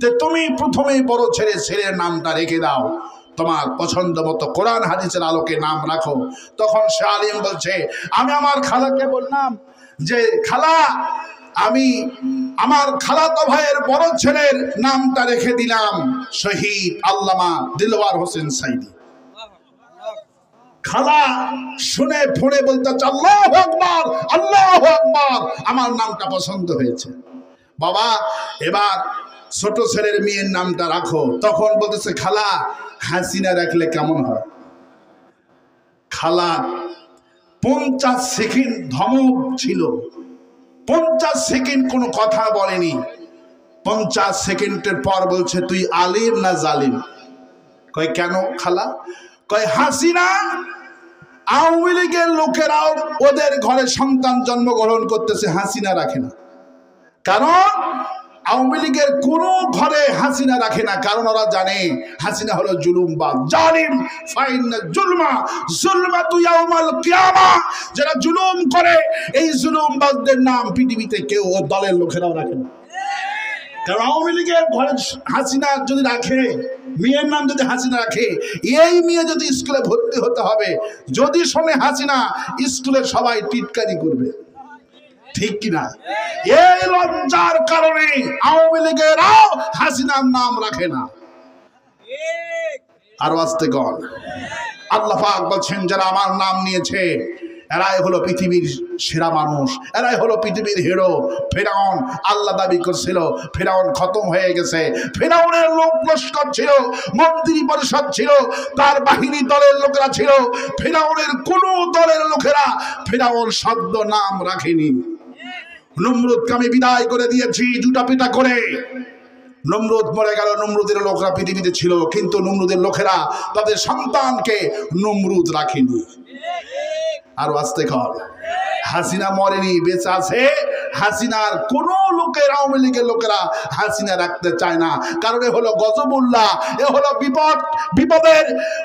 তো তুমি প্রথমেই বড় ছেলের নামটা রেখে দাও, তোমার পছন্দ মতো কোরআন হাদিসের আলোকে নাম রাখো। তখন সে আলিম বলছে আমি আমার খালাকে বললাম যে খালা, আমি আমার খালাতো ভাইয়ের বড় ছেলের নামটা রেখে দিলাম শহীদ আল্লামা দিলওয়ার হোসেন সাইদি। খালা শুনে ফোনে বলতে আল্লাহু আকবার, আল্লাহু আকবার, আমার নামটা পছন্দ হয়েছে। বাবা এবার ছোট ছেলের মেয়ের নামটা রাখো। তখন বলতেছে খালা হাসিনা রাখলে কেমন হয়? খালা 50 সেকেন্ড ধমক ছিল, 50 সেকেন্ড কোনো কথা বলেনি। 50 সেকেন্ডের পর বলছে তুই আলিম না জালিম? কয় কেন খালা? কয় হাসিনা আওয়ামী লীগের লোকেরাও ওদের ঘরে সন্তান জন্মগ্রহণ করতেছে, হাসিনা রাখে না। কারণ আওয়ামী লীগের কোনো ঘরে হাসিনা রাখে না, কারণ ওরা জানে হাসিনা হলো জুলুমবাজ, জালিম। ফাইন্না জুলমা জুলমাতু ইয়াউমাল কিয়ামা, যারা জুলুম করে এই জুলুমবাজদের নাম পৃথিবীতে কেউ ও দলের লোকেরাও রাখে না। কারণ আওয়ামী লীগের ঘরে হাসিনা যদি রাখে, মেয়ের নাম যদি হাসিনা রাখে, এই মেয়ে যদি স্কুলে ভর্তি হতে হবে, যদি শোনে হাসিনা, স্কুলের সবাই টিটকারি করবে, ঠিক কিনা? এই লজ্জার কারণে আওয়ামী লীগেরাও হাসিনার নাম রাখে না। আর আস্তে কর আল্লাহ পাক বলছেন যারা আমার নাম নিয়েছে এরাই হলো পৃথিবীর সেরা মানুষ, এরাই হলো পৃথিবীর হিরো। ফেরাউন আল্লাহ দাবি করছিল, ফেরাউন খতম হয়ে গেছে। ফেরাউনের লোক লস্কর ছিল, মন্ত্রী পরিষদ ছিল, তার বাহিনী দলের লোকেরা ছিল। ফেরাউনের কোন দলের লোকেরা ফেরাউন শব্দ নাম রাখেনি। নমরুদকে আমি বিদায় করে দিয়েছি জুতা পিটা করে। নমরুদ মরে গেল, নমরুদের লোকরা পৃথিবীতে ছিল, কিন্তু নমরুদের লোকেরা তাদের সন্তানকে নমরুদ রাখেনি। আর আস্তে কর হাসিনা মরেনি, বেঁচে আছে। হাসিনার কোন লোকের, আওয়ামী লীগের লোকেরা হাসিনা রাখতে চায় না, কারণ এ হলো গজবুল্লাহ, এ হলো বিপদ। বিপদের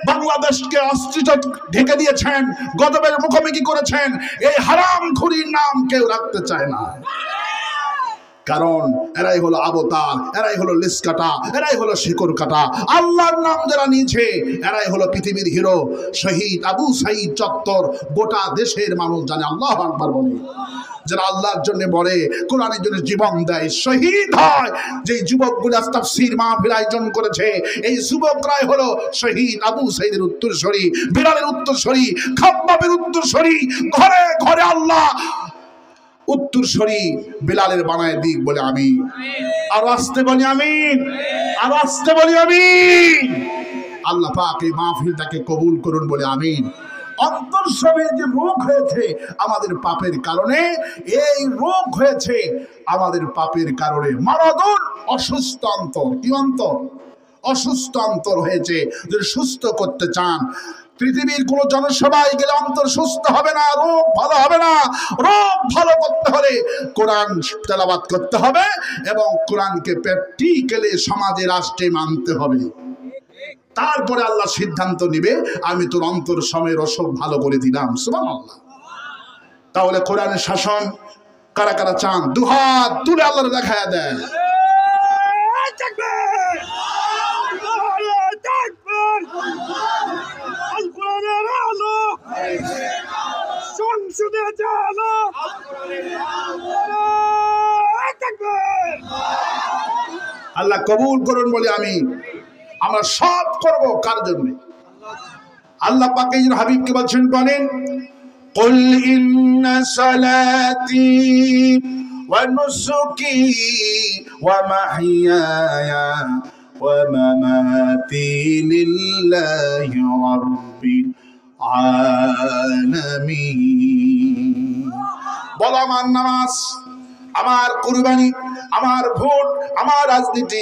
বাংলাদেশকে অস্ত্রিত ঢেকে দিয়েছেন, গজবের মুখোমুখি করেছেন। এই হারামখুরির নাম কেউ রাখতে চায় না, কারণ এরাই হলো আবতার, এরাই হলো লিসকাটা, এরাই হলো শিকড় কাটা। আল্লাহর নাম যারা নিয়েছে এরাই হলো পৃথিবীর হিরো। শহীদ আবু সাঈদ চত্বর গোটা দেশের মানুষ জানে, আল্লাহু আকবার বলে। যারা আল্লাহর জন্য মরে, কোরআনের জন্য জীবন দেয়, শহীদ হয়, যে যুবকগুলো তাফসীর মাহফিল আয়োজন করেছে, এই যুবকরাই হলো শহীদ আবু সাঈদের উত্তরসূরি, বিলালের উত্তরসূরি, খাব্বাবের উত্তরসূরি। ঘরে ঘরে আল্লাহ উত্তরসূরি বিলালের বানায় দিক বলে আমিন। আর আসতে বলি আমিন, আর আসতে বলি আমিন। আল্লাহ পাক এই মাহফিলটাকে কবুল করুন বলে আমিন। অন্তর্সবে যে রোগ হয়েছে আমাদের পাপের কারণে, এই রোগ হয়েছে আমাদের পাপের কারণে। মারাদুন অসুস্থ অন্তর, কি অন্তর? অসুস্থ অন্তর হয়েছে। যদি সুস্থ করতে চান, পৃথিবীর কোন জনসভায় গেলে অন্তর সুস্থ হবে না, রোগ ভালো হবে না। রোগ ভালো করতে হলে কোরআন তেলাওয়াত করতে হবে এবং কোরআনকে প্র্যাকটিক্যালি সমাজে রাষ্ট্রে মানতে হবে। তারপরে আল্লাহ সিদ্ধান্ত নিবে, আমি তোর অন্তর সমের অসুখ ভালো করে দিলাম। সুবহানাল্লাহ। তাহলে কোরআনের শাসন কারা কারা চান? দুহাত তুলে আল্লাহর দেখায় দেন। আল্লাহ কবুল করুন বলে আমি। আমরা সব করব কার জন্য? আল্লাহ পাক এই হাবিবকে বলছেন, বলেন কুল ইন্না সালাতি ওয়া নুসুকি ওয়া মাহইয়ায়া ওয়া মামাতি লিল্লাহি রাব্বিল আলামিন। বলো আমার নামাজ, আমার কুরবানি, আমার ভোট, আমার রাজনীতি,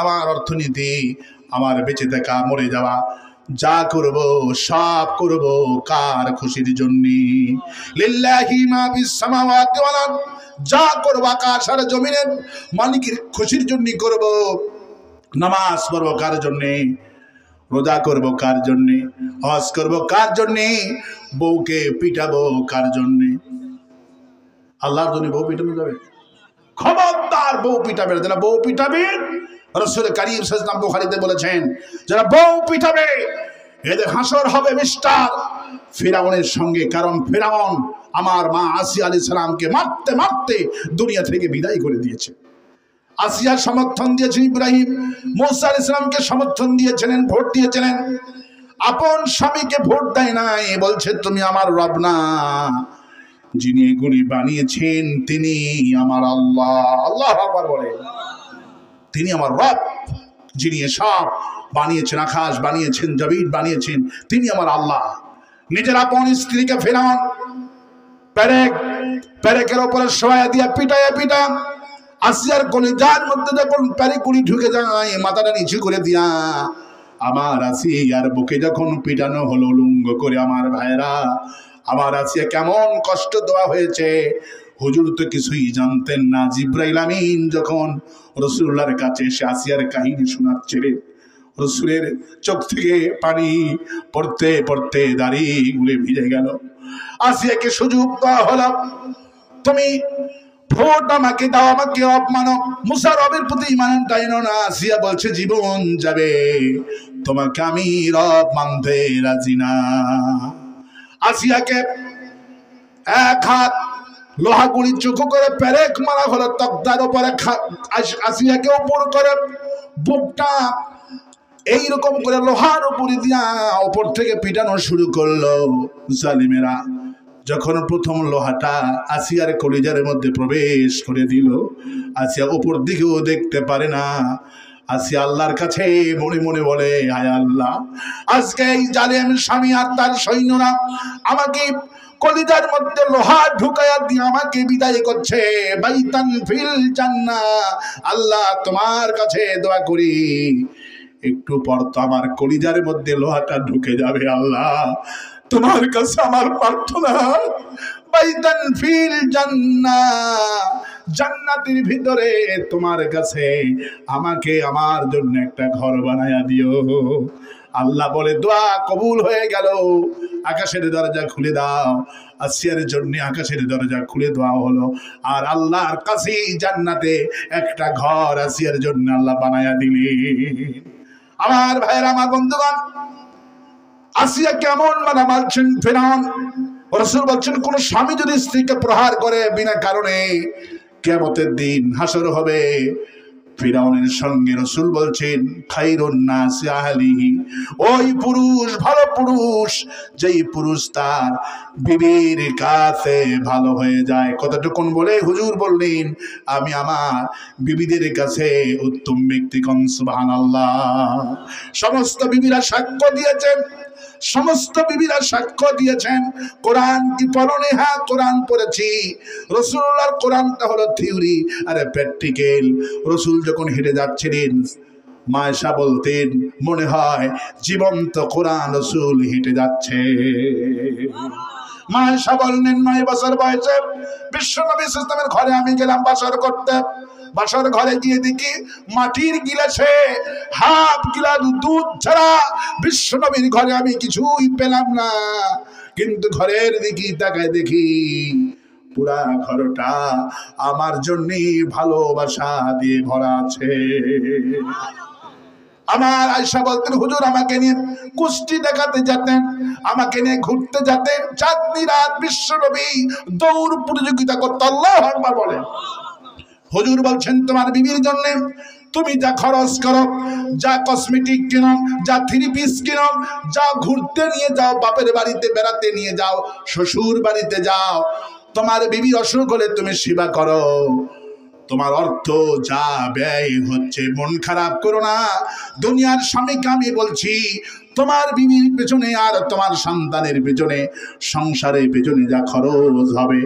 আমার অর্থনীতি, আমার বেঁচে থাকা মরে যাওয়া, যা করব সব করব কার খুশির জন্য? লিল্লাহি মা ফিস সামাওয়াতি ওয়াল আরদ। যা করব আকাশ আর জমিনের মালিকের খুশির জন্য করব। নামাজ পড়ব কার জন্য? রোজা করব কার জন্য? হজ করব কার জন্য? বউকে পিটাবো কার জন্য? আল্লাহর জন্য বউ পিটানো যাবে? খবরদার বউ পিটাবে না। যারা বউ পিটাবে, রাসূল কারীম সাল্লাল্লাহু আলাইহি ওয়াসাল্লাম বুখারীতে বলেছেন, যারা বউ পিটাবে এদের হাসর হবে মিস্টার ফিরাউনের সঙ্গে। কারণ ফিরাউন আমার মা আসিয়া আলাইহিস সালামকে মারতে মারতে দুনিয়া থেকে বিদায় করে দিয়েছে। আসিয়ার সমর্থন দিয়েছেন ইব্রাহিম, মুসা আলাইহিস সালামকে সমর্থন দিয়েছিলেন, ভোট দিয়েছিলেন। আপন স্বামীকে ভোট দেয় নাই, বলছে তুমি আমার রব না। যিনি এগুলি বানিয়েছেন তিনি আমার আল্লাহ। আল্লাহু আকবার বলে, তিনি আমার রব, যিনি সব বানিয়েছেন, আকাশ বানিয়েছেন, জমিন বানিয়েছেন, তিনি আমার আল্লাহ। নিজের আপন স্ত্রীকে ফেরাউন পেরেকের উপরে শোয়া দিয়া পিটায় পিটা আসিয়ার কলিজার মধ্যে যখন পেরেকুলি ঢুকে যায়, মাথাটা নিচু করে দিয়া আমার আসিয়ার বুকে যখন পিটানো হলো লুঙ্গ করে, আমার ভাইরা, আমার আসিয়া কেমন কষ্ট দেওয়া হয়েছে হুজুর তো কিছুই জানতেন না। জিবরাইল আমিন যখন রাসূলুল্লাহর কাছে এসে আসিয়ার কাহিনী শোনাচ্ছে, রাসূলের চোখ থেকে পানি পড়তে পড়তে দাড়িগুলো ভিজে গেল। আসিয়াকে সুযোগ দেওয়া হলো, তুমি ভোট আমাকে দাও, আমাকে রব মানো। মুসা রবের প্রতি ঈমান টাইনো না। আসিয়া বলছে জীবন যাবে, তোমাকে আমি রব মানতে রাজি না। আসিয়াকে এক হাত লোহা গুড়ি চুকু করে পেরেক মারা হলো তক্তার উপরে। আসিয়াকে উপর করে বুকটা এইরকম করে লোহার উপরে দিয়া উপর থেকে পিটানো শুরু করলো জালিমেরা। যখন প্রথম লোহাটা আসিয়ার কলিজার মধ্যে প্রবেশ করে দিল, আসিয়া উপর দিকেও দেখতে পারে না। আসিয়া আল্লাহর কাছে মনে মনে বলে, হায় আল্লাহ, আজকে এই জালেম স্বামী আর তার সৈন্যরা আমাকে কলিজার মধ্যে লোহা ঢুকাইয়া দিয়ে আমাকে বিদায় করছে। বাইতান ফিল জান্নাহ, আল্লাহ তোমার কাছে দোয়া করি একটু পর তো আমার কলিজার মধ্যে লোহাটা ঢুকে যাবে। আল্লাহ তোমার কাছে আমার প্রার্থনা, বাইতান ফিল জান্নাহ, জান্নাতের ভিতরে তোমার কাছে আমাকে আমার জন্য একটা ঘর বানায়া দিও। আল্লাহ বলে দোয়া কবুল হয়ে গেল। আকাশের দরজা খুলে দাও। আসিয়ার জন্য আকাশের দরজা খুলে দেওয়া হলো। আর আল্লাহর কাছে জান্নাতে একটা ঘর আসিয়ার জন্য আল্লাহ বানায়া দিলেন। আমার ভাইয়েরা, আমার বন্ধুগণ, আসিয়া কেমন মানা মারছেন ফিরাউন। রাসূল বলছেন, কোন স্বামী যদি স্ত্রীকে প্রহার করে বিনা কারণে, কিয়ামতের দিন হাসর হবে, ফিরাউনের সঙ্গে রাসূল বলছেন খায়রুন নাসি আহলিহি, ওই পুরুষ ভালো পুরুষ যেই পুরুষ তার বিবির কাছে ভালো হয়ে যায়। কতটুকুন বলে হুজুর বললেন আমি আমার বিবিদের কাছে উত্তম ব্যক্তি। কোন সুবহানাল্লাহ। সমস্ত বিবিরা সাক্ষ্য দিয়েছেন, সমস্ত বিবিরা সাক্ষ্য দিয়েছেন। কোরআন কি পড়নি? হ্যাঁ কোরআন পড়েছি। রাসূলুল্লাহর কোরআনটা হলো থিওরি আর প্র্যাকটিক্যাল। রাসূল যখন হেঁটে যাচ্ছিলেন মা আয়েশা বলতেন মনে হয় জীবন্ত কোরআন রাসূল হেঁটে যাচ্ছে। মা আয়েশা বললেন 9 বছর বয়সে বিশ্বনবী সাল্লাল্লাহু আলাইহি ওয়াসাল্লামের ঘরে আমি গেলাম বাসর করতে। বাসর ঘরে গিয়ে দেখি মাটির গিলাসে হাফ গিলাস দুধ ছাড়া বিশ্বনবীর ঘরে আমি কিছুই পেলাম না। কিন্তু ঘরের দিকে তাকায় দেখি পুরা ঘরটা আমার জন্য ভালোবাসা দিয়ে ভরা আছে। আমার আয়েশা বলতেন হুজুর আমাকে নিয়ে কুস্তি দেখাতে যেতেন, আমাকে নিয়ে ঘুরতে যেতেন। চাঁদনি রাত বিশ্বনবী দৌড় প্রতিযোগিতা করতে। আল্লাহু আকবার বলেন। হুজুর বলছেন তোমার বিবির জন্য তুমি যা খরচ করো, যা কসমেটিক কিনো, যা থ্রি পিস কিনো, যা ঘুরতে নিয়ে যাও, বাপের বাড়িতে বেড়াতে নিয়ে যাও, শ্বশুর বাড়িতে যাও, তোমার বিবির অসুখ হলে তুমি সেবা করো। তোমার অর্থ যা ব্যয় হচ্ছে মন খারাপ করো না। দুনিয়ার স্বামীকে আমি বলছি তোমার বিবির পেছনে আর তোমার সন্তানের পেছনে সংসারের পেছনে যা খরচ হবে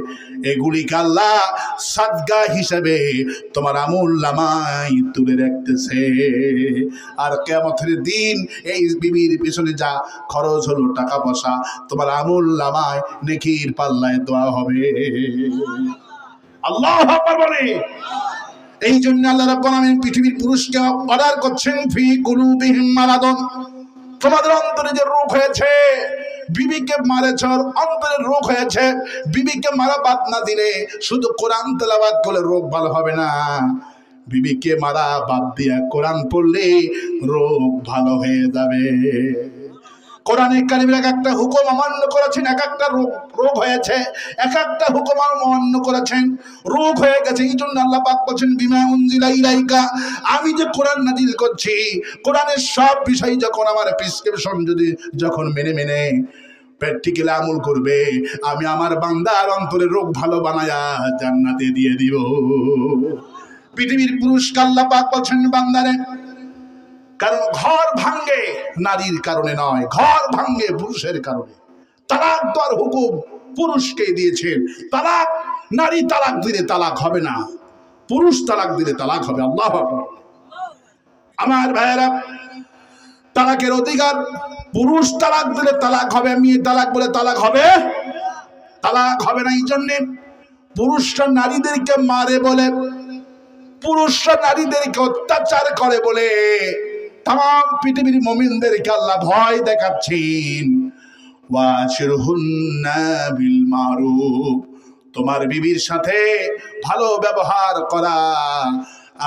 এগুলিকে আল্লাহ সাদকা হিসেবে তোমার আমলনামায় তুলে রাখতেছে। আর কিয়ামতের দিন এই বিবির পেছনে যা খরচ হলো টাকা পয়সা তোমার আমলনামায় নেকির পাল্লায় দেওয়া হবে। আল্লাহু আকবার বলে। এই জন্য আল্লাহ রাব্বুল আলামিন পৃথিবীর পুরুষকে অর্ডার করছেন ফি কুলুবিহিম মারাদুন, তোমাদের অন্তরে যে রোগ হয়েছে, বিবিকে মারেছ অন্তরের রোগ হয়েছে, বিবিকে মারা বাদ না দিলে শুধু কোরআন তেলাওয়াত করলে রোগ ভালো হবে না, বিবিকে মারা বাদ দিয়া কোরআন পড়লে রোগ ভালো হয়ে যাবে। কোরআনে কারিমের এক একটা হুকুম অমান্য করেছেন, এক একটা রোগ হয়েছে, এক একটা হুকুম অমান্য করেছেন, রোগ হয়ে গেছে। এই জন্য আল্লাহ পাক বলেন বিমা উনজিলা ইলাইকা, আমি যে কোরআন নাজিল করছি কোরআনের সব বিষয় যখন আমার প্রেসক্রিপশন যখন মেনে মেনে প্র্যাকটিক্যাল আমল করবে আমি আমার বান্দার অন্তরে রোগ ভালো বানায়া জান্নাতে দিয়ে দিব। পৃথিবীর পুরুষকে আল্লাহ পাক বলেন বান্দারে, কারণ ঘর ভাঙ্গে নারীর কারণে নয়, ঘর ভাঙ্গে পুরুষের কারণে। তালাক দেওয়ার হুকুম পুরুষকে দিয়েছেন। তালাক, নারী তালাক দিলে তালাক হবে না, পুরুষ তালাক দিলে তালাক হবে। আল্লাহু আকবার। আমার ভাইয়েরা, তালাকের অধিকার, পুরুষ তালাক দিলে তালাক হবে, মেয়ে তালাক বলে তালাক হবে, তালাক হবে না। এই জন্যে পুরুষরা নারীদেরকে মারে বলে, পুরুষরা নারীদেরকে অত্যাচার করে বলে তাম পৃথিবীর মুমিনদেরকে আল্লাহ ভয় দেখাচ্ছেন। ওয়াশিরহুন্না বিল মারুফ, তোমার বিবির সাথে ভালো ব্যবহার করা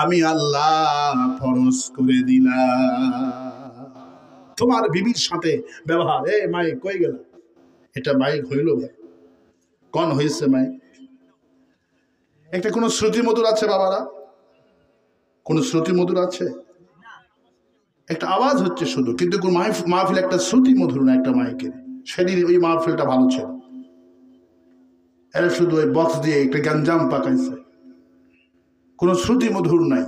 আমি আল্লাহ ফরজ করে দিলাম। তোমার বিবির সাথে ব্যবহার। এ মাইক কই গেল? এটা মাইক হইল ভাই? কোন হয়েছে মাইক? একটা কোন শ্রুতি মধুর আছে বাবারা? কোন শ্রুতি মধুর আছে? একটা আওয়াজ হচ্ছে শুধু, কিন্তু কোন মাহফিল একটা শ্রুতি মধুর না একটা মাইকের। সেদিন ওই মাহফিলটা ভালো ছিল, এরা শুধু ওই বক্স দিয়ে একটা গ্যাঞ্জাম পাকাইছে, কোন শ্রুতি মধুর নাই।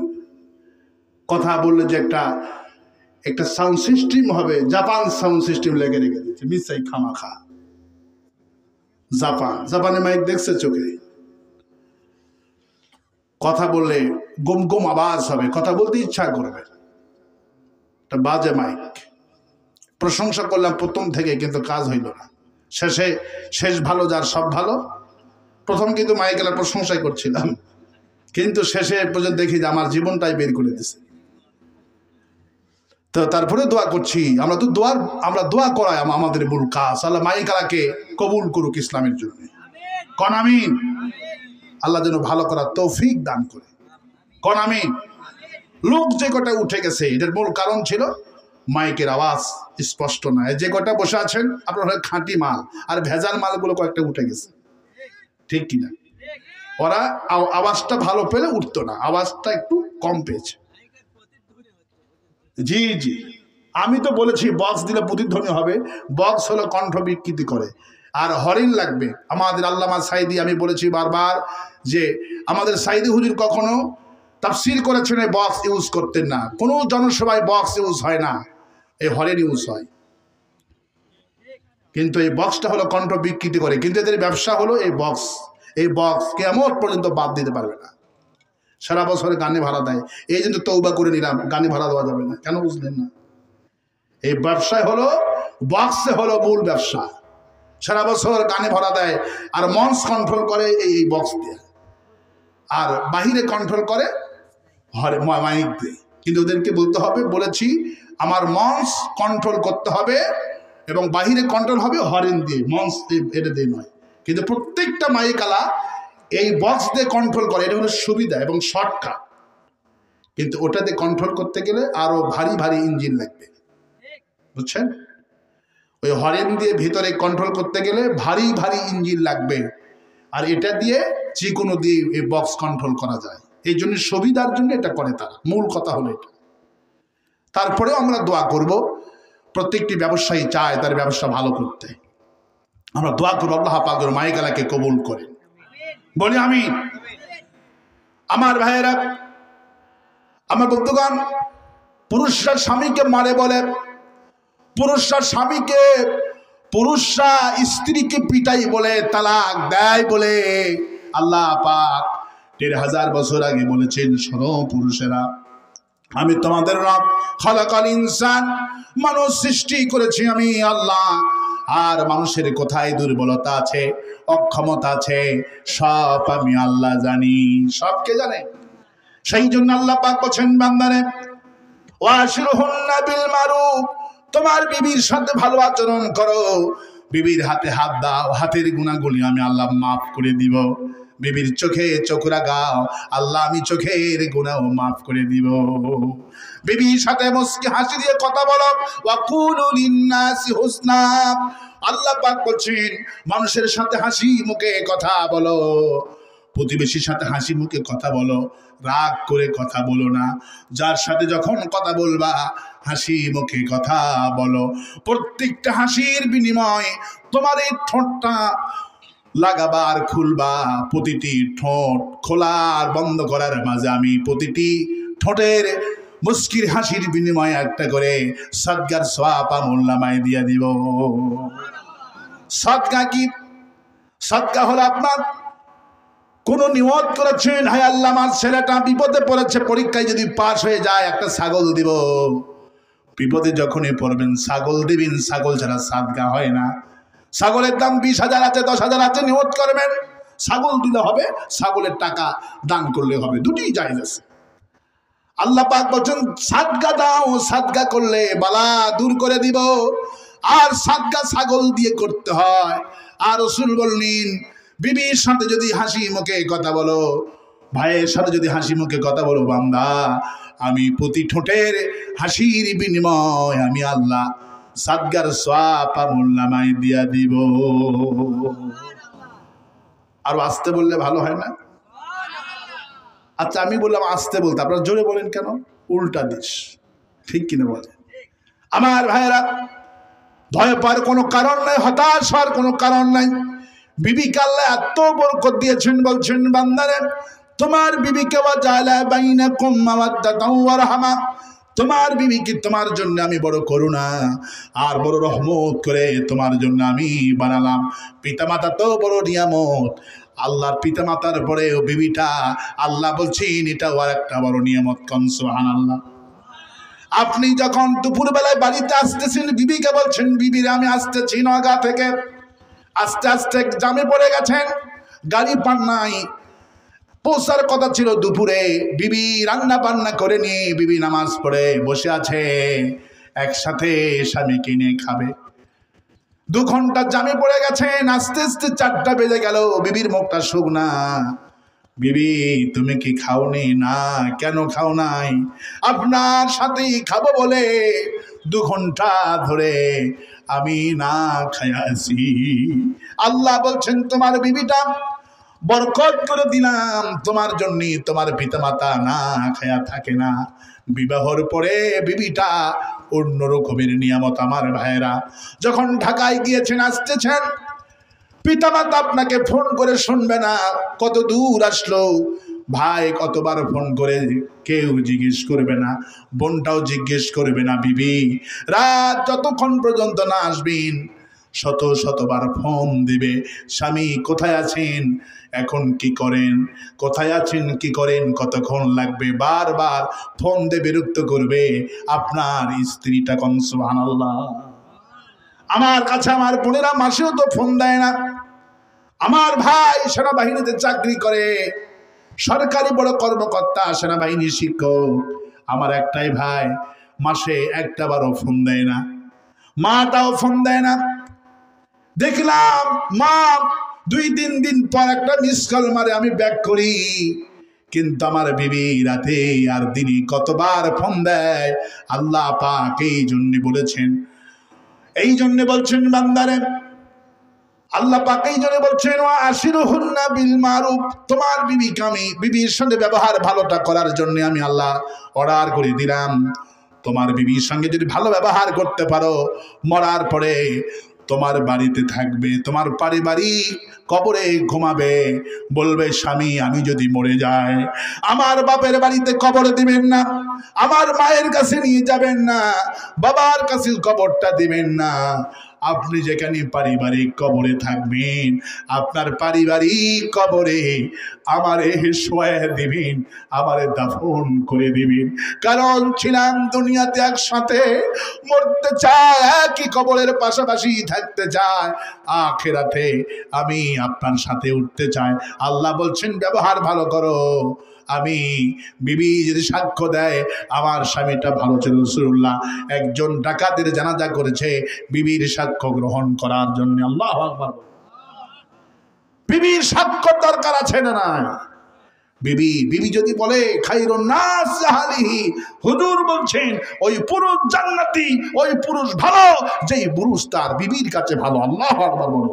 কথা বললে যে একটা সাউন্ড সিস্টেম হবে, জাপান সাউন্ড সিস্টেম লেগে রেখে দিচ্ছে মিসাই খামাখা। জাপানে মাইক দেখছে চোখে, কথা বললে গম গম আওয়াজ হবে, কথা বলতে ইচ্ছা করবে। বাজে মাইক। প্রশংসা করলাম প্রথম থেকে, কিন্তু কাজ হইল না। শেষ ভালো যার সব ভালো। প্রথম কিন্তু মাইকেলের প্রশংসাই করছিলাম, কিন্তু শেষে পর্যন্ত দেখি যে আমার জীবনটাই বের করে দিছে। তো তারপরে দোয়া করছি, আমরা দোয়া করাই আমাদের মূল কাজ। আল্লাহ মাইকালাকে কবুল করুক ইসলামের জন্য। কোন আমিন। আল্লাহ যেন ভালো করার তৌফিক দান করে। কোন আমিন। লোক যে কটা উঠে গেছে এটার মূল কারণ ছিল মাইকের আওয়াজ স্পষ্ট না। যে কটা বসে আছেন আপনার খাঁটি মাল, আর ভেজাল মালগুলো কয়েকটা উঠে গেছে, ঠিক কিনা? ওরা আওয়াজটা ভালো পেলে উঠতো না, আওয়াজটা একটু কম পেয়েছে। জি জি, আমি তো বলেছি বক্স দিলে প্রতিধ্বনি হবে। বক্স হলো কণ্ঠ বিকৃতি করে। আর হরিণ লাগবে। আমাদের আল্লামা সাইদি, আমি বলেছি বারবার যে আমাদের সাইদি হুজুর কখনো তাফসীর করেছেন এই বক্স ইউজ করতেন না। কোনো জনসভায় বক্স ইউজ হয় না, এই হরিণ ইউজ হয়। কিন্তু এই বক্সটা হলো কণ্ঠ বিকৃতি করে। কিন্তু এদের ব্যবসা হলো এই বক্স। এই বক্স কিয়ামত পর্যন্ত বাদ দিতে পারবে না। সারা বছরে গানে ভাড়া দেয়। এই জন্য তওবা করে নিলাম, গানে ভাড়া দেওয়া যাবে না। কেন বুঝলেন না? এই ব্যবসায় হলো বক্সে হলো মূল ব্যবসা। সারা বছর গানে ভরা দেয়, আর মঞ্চ কন্ট্রোল করে এই বক্স দিয়ে, আর বাহিরে কন্ট্রোল করে মাইক দিয়ে। কিন্তু ওদেরকে বলতে হবে, বলেছি আমার মঞ্চ কন্ট্রোল করতে হবে এবং বাহিরে কন্ট্রোল হবে হরেন দিয়ে, মঞ্চ এটা দিয়ে নয়। কিন্তু প্রত্যেকটা মাইকালা এই বক্স দিয়ে কন্ট্রোল করে, এটা হলো সুবিধা এবং শর্টকাট। কিন্তু ওটাতে কন্ট্রোল করতে গেলে আরো ভারী ভারী ইঞ্জিন লাগবে, বুঝছেন? ওই হরেন দিয়ে ভিতরে কন্ট্রোল করতে গেলে ভারী ভারী ইঞ্জিন লাগবে, আর এটা দিয়ে যে কোনো দিয়ে এই বক্স কন্ট্রোল করা যায়। এই জন্য সুবিধার জন্য এটা করে তারা, মূল কথা হলো এটা। তারপরে আমরা দোয়া করব, প্রত্যেকটি ব্যবসায়ী চায় তার ব্যবসা ভালো করতে। আমরা দোয়া করবো আল্লাহ পাক যেন মাইকালাকে কবুল করেন, বলি আমি। আমার ভাইয়েরা, আমার বন্ধুগণ, পুরুষরা স্বামীকে মারে বলে, পুরুষরা স্বামীকে, পুরুষরা স্ত্রীকে পিটাই বলে, তালাক দেয় বলে। আল্লাহ পাক ১৫০০ বছর আগে বলেছেন, শোনো পুরুষেরা, আমি তোমাদের রব, খালাকাল ইনসান, মানুষ সৃষ্টি করেছি আমি আল্লাহ। আর মানুষের কোথায় দুর্বলতা আছে, অক্ষমতা আছে, সব আমি আল্লাহ জানি। সবকে জানে। সেই জন্য আল্লাহ পাক বলেন, বান্দারে ওয়াশিরহুন্না বিল মারুফ, তোমার বিবির সাথে ভালো আচরণ করো। বিবির হাতে হাত দাও, হাতের গুনাহগুলি আমি আল্লাহ মাফ করে দিব। বিবির চোখে চোখ রাগাও, আল্লাহ আমি চোখের গুনাহ মাফ করে দিব। বিবির সাথে মুস্কি হাসি দিয়ে কথা বলো, ওয়াকুলু লিন্নাসি হুসনা। আল্লাহ পাক বলছেন, মানুষের সাথে হাসি মুখে কথা বলো, প্রতিবেশীর সাথে হাসি মুখে কথা বলো, রাগ করে কথা বলো না। যার সাথে যখন কথা বলবা হাসি মুখে কথা বলো। প্রত্যেকটা হাসির বিনিময়ে তোমার এই ঠোঁটটা লাগাবা আর খুলবা। প্রতিটি ঠোঁট খোলা আর বন্ধ করার মাঝে আমি প্রতিটি ঠোঁটের মুস্কির হাসির বিনিময়ে একটা করে সদকার সওয়াব আমল নামায় দিয়ে দিব। সদকা কি? সদকা হলো আপনার কোন নিয়ত করেছেন, হায় আল্লাহ আমার ছেলেটা বিপদে পড়েছে, পরীক্ষায় যদি পাস হয়ে যায় একটা ছাগল দিব। বিপদে যখনই পড়বেন ছাগল দিবেন, ছাগল ছাড়া সাদকা হয় না। ছাগলের দাম ২০,০০০ আছে, ১০,০০০ আছে, নিয়ত করবেন ছাগল দিলে হবে, ছাগলের টাকা দান করলে হবে, দুটিই জায়েজ আছে। আল্লাহ পাক বলেন সাদকা দাও, সাদকা করলে বালা দূর করে দিব। আর সাদকা ছাগল দিয়ে করতে হয়। আর রাসূল বললেন, বিবির সাথে যদি হাসি মুখে কথা বলো, ভাইয়ের সাথে যদি হাসি মুখে কথা বলো, বান্দা আমি প্রতি ঠোঁটের হাসির বিনিময় আমি আল্লাহ সাদকার সওয়াব আমল নামায় দিয়া দিব। আর আস্তে বললে ভালো হয় না? আচ্ছা আমি বললাম আস্তে বলতে, আপনারা জোরে বলেন কেন? উল্টা দিস, ঠিক কিনা বলেন? আমার ভাইয়েরা, ভয় পাওয়ার কোনো কারণ নাই, হতাশ হওয়ার কোনো কারণ নাই। বিবিকে আল্লাহ এত বরকত দিয়েছেন, বলছেন বান্দারে তোমার বিবিকে ওয়াজালা বাইনাকুম মাওয়াদ্দাতাও ওয়া রাহমা, তোমার বিবিকে তোমার জন্য আমি বড় করুণা আর বড় রহমত করে তোমার জন্য আমি বানালাম। পিতামাতা তো বড় নিয়ামত, আল্লাহর পিতামাতার পরে ও বিবিটা আল্লাহ বলছেন এটাও আর একটা বড় নিয়ামত। কোন সুবহানাল্লাহ। আপনি যখন দুপুরবেলায় বাড়িতে আসতেছেন, বিবিকে বলছেন বিবিরে আমি আসতেছি নওগাঁ থেকে, আস্তে আস্তে জামে পড়ে গেছেন, গাড়ি পান নাই, পৌঁছার কথা ছিল দুপুরে। বিবি রান্না বান্না করে নিয়ে বিবি নামাজ পড়ে বসে আছে, একসাথে স্বামীকে নিয়ে খাবে। 2 ঘন্টা জামে পড়ে গেছেন, আস্তে আস্তে 4টা বেজে গেল, বিবির মুখটা শুকনা। বিবি তুমি কি খাওনি? না। কেন খাও নাই? আপনার সাথেই খাবো বলে 2 ঘন্টা ধরে আমি না খাই আছি। আল্লাহ বলছেন তোমার বিবিটা বরকত করে দিলাম তোমার জন্য। তোমার পিতামাতা না খায়া থাকে না, বিবাহর পরে বিবিটা অন্য রকমের নিয়ামত। আমার ভাইয়েরা, যখন ঢাকায় গিয়েছেন, আসতেছেন, পিতামাতা আপনাকে ফোন করে শুনবে না কত দূর আসলো, ভাই কতবার ফোন করে কেউ জিজ্ঞেস করবে না, বোনটাও জিজ্ঞেস করবে না, বিবি রাত যতক্ষণ পর্যন্ত না আসবেন শত শতবার ফোন দিবে, স্বামী কোথায় আছেন, এখন কি করেন, কোথায় আছেন, কি করেন, কতক্ষণ লাগবে, বারবার ফোন দিয়ে বিরক্ত করবে আপনার স্ত্রীটা। কোন সুবহানাল্লাহ। আমার কাছে আমার বোনেরা মাসেও তো ফোন দেয় না। আমার ভাই সেনাবাহিনীতে চাকরি করে, সরকারি বড় কর্মকর্তা, সেনাবাহিনীর শিক্ষক। আমার একটাই ভাই, মাসে একটা বারও ফোন দেয় না, মাটাও ফোন দেয় না। দেখলাম মা 2-3 দিন পর একটা মিস কল মারে, আমি ব্যাক করি, কিন্তু আমার বিবি রাতে আর দিনে কতবার ফোন দেয়। আল্লাহ পাক এই জন্য বলেছেন, এই জন্য বলছেন বান্দারে, আল্লাহ পাক এই জন্য বলছেন ওয়া আশিরুহুন্না বিল মারুফ, তোমার বিবিকে আমি বিবির সঙ্গে ব্যবহার ভালোটা করার জন্য আমি আল্লাহ অর্ডার করে দিলাম। তোমার বিবির সঙ্গে যদি ভালো ব্যবহার করতে পারো, মরার পরে তোমার বাড়িতে থাকবে, তোমার পারিবারিক কবরে ঘুমাবে, বলবে স্বামী আমি যদি মরে যাই আমার বাপের বাড়িতে কবর দিবেন না, আমার মায়ের কাছে নিয়ে যাবেন না, বাবার কাছে কবরটা দিবেন না, আপনি যেখানে পারিবারিক কবরে থাকবেন আপনার পারিবারিক কবরে আমারে শোয়া দিবেন, আমারে দাফন করে দিবেন। কারণ ছিলাম দুনিয়াতে একসাথে, মরতে চায় একই কবরের পাশাপাশি থাকতে চায়, আখিরাতে আমি আপনার সাথে উঠতে চাই। আল্লাহ বলছেন ব্যবহার ভালো করো। আমি বিবি যদি সাক্ষ্য দেয় আমার স্বামীটা ভালো ছিল, রাসূলুল্লাহ একজন ডাকাতের জানাজা করেছে বিবির সাক্ষ্য গ্রহণ করার জন্য। আল্লাহু আকবার। বিবির সাক্ষ্য দরকার আছে না নাই? বিবি যদি বলে খায়রুন নাস আহলিহি, হুজুর বলছেন ওই পুরুষ জান্নাতি, ওই পুরুষ ভালো যেই পুরুষ তার বিবির কাছে ভালো। আল্লাহু আকবার বলো।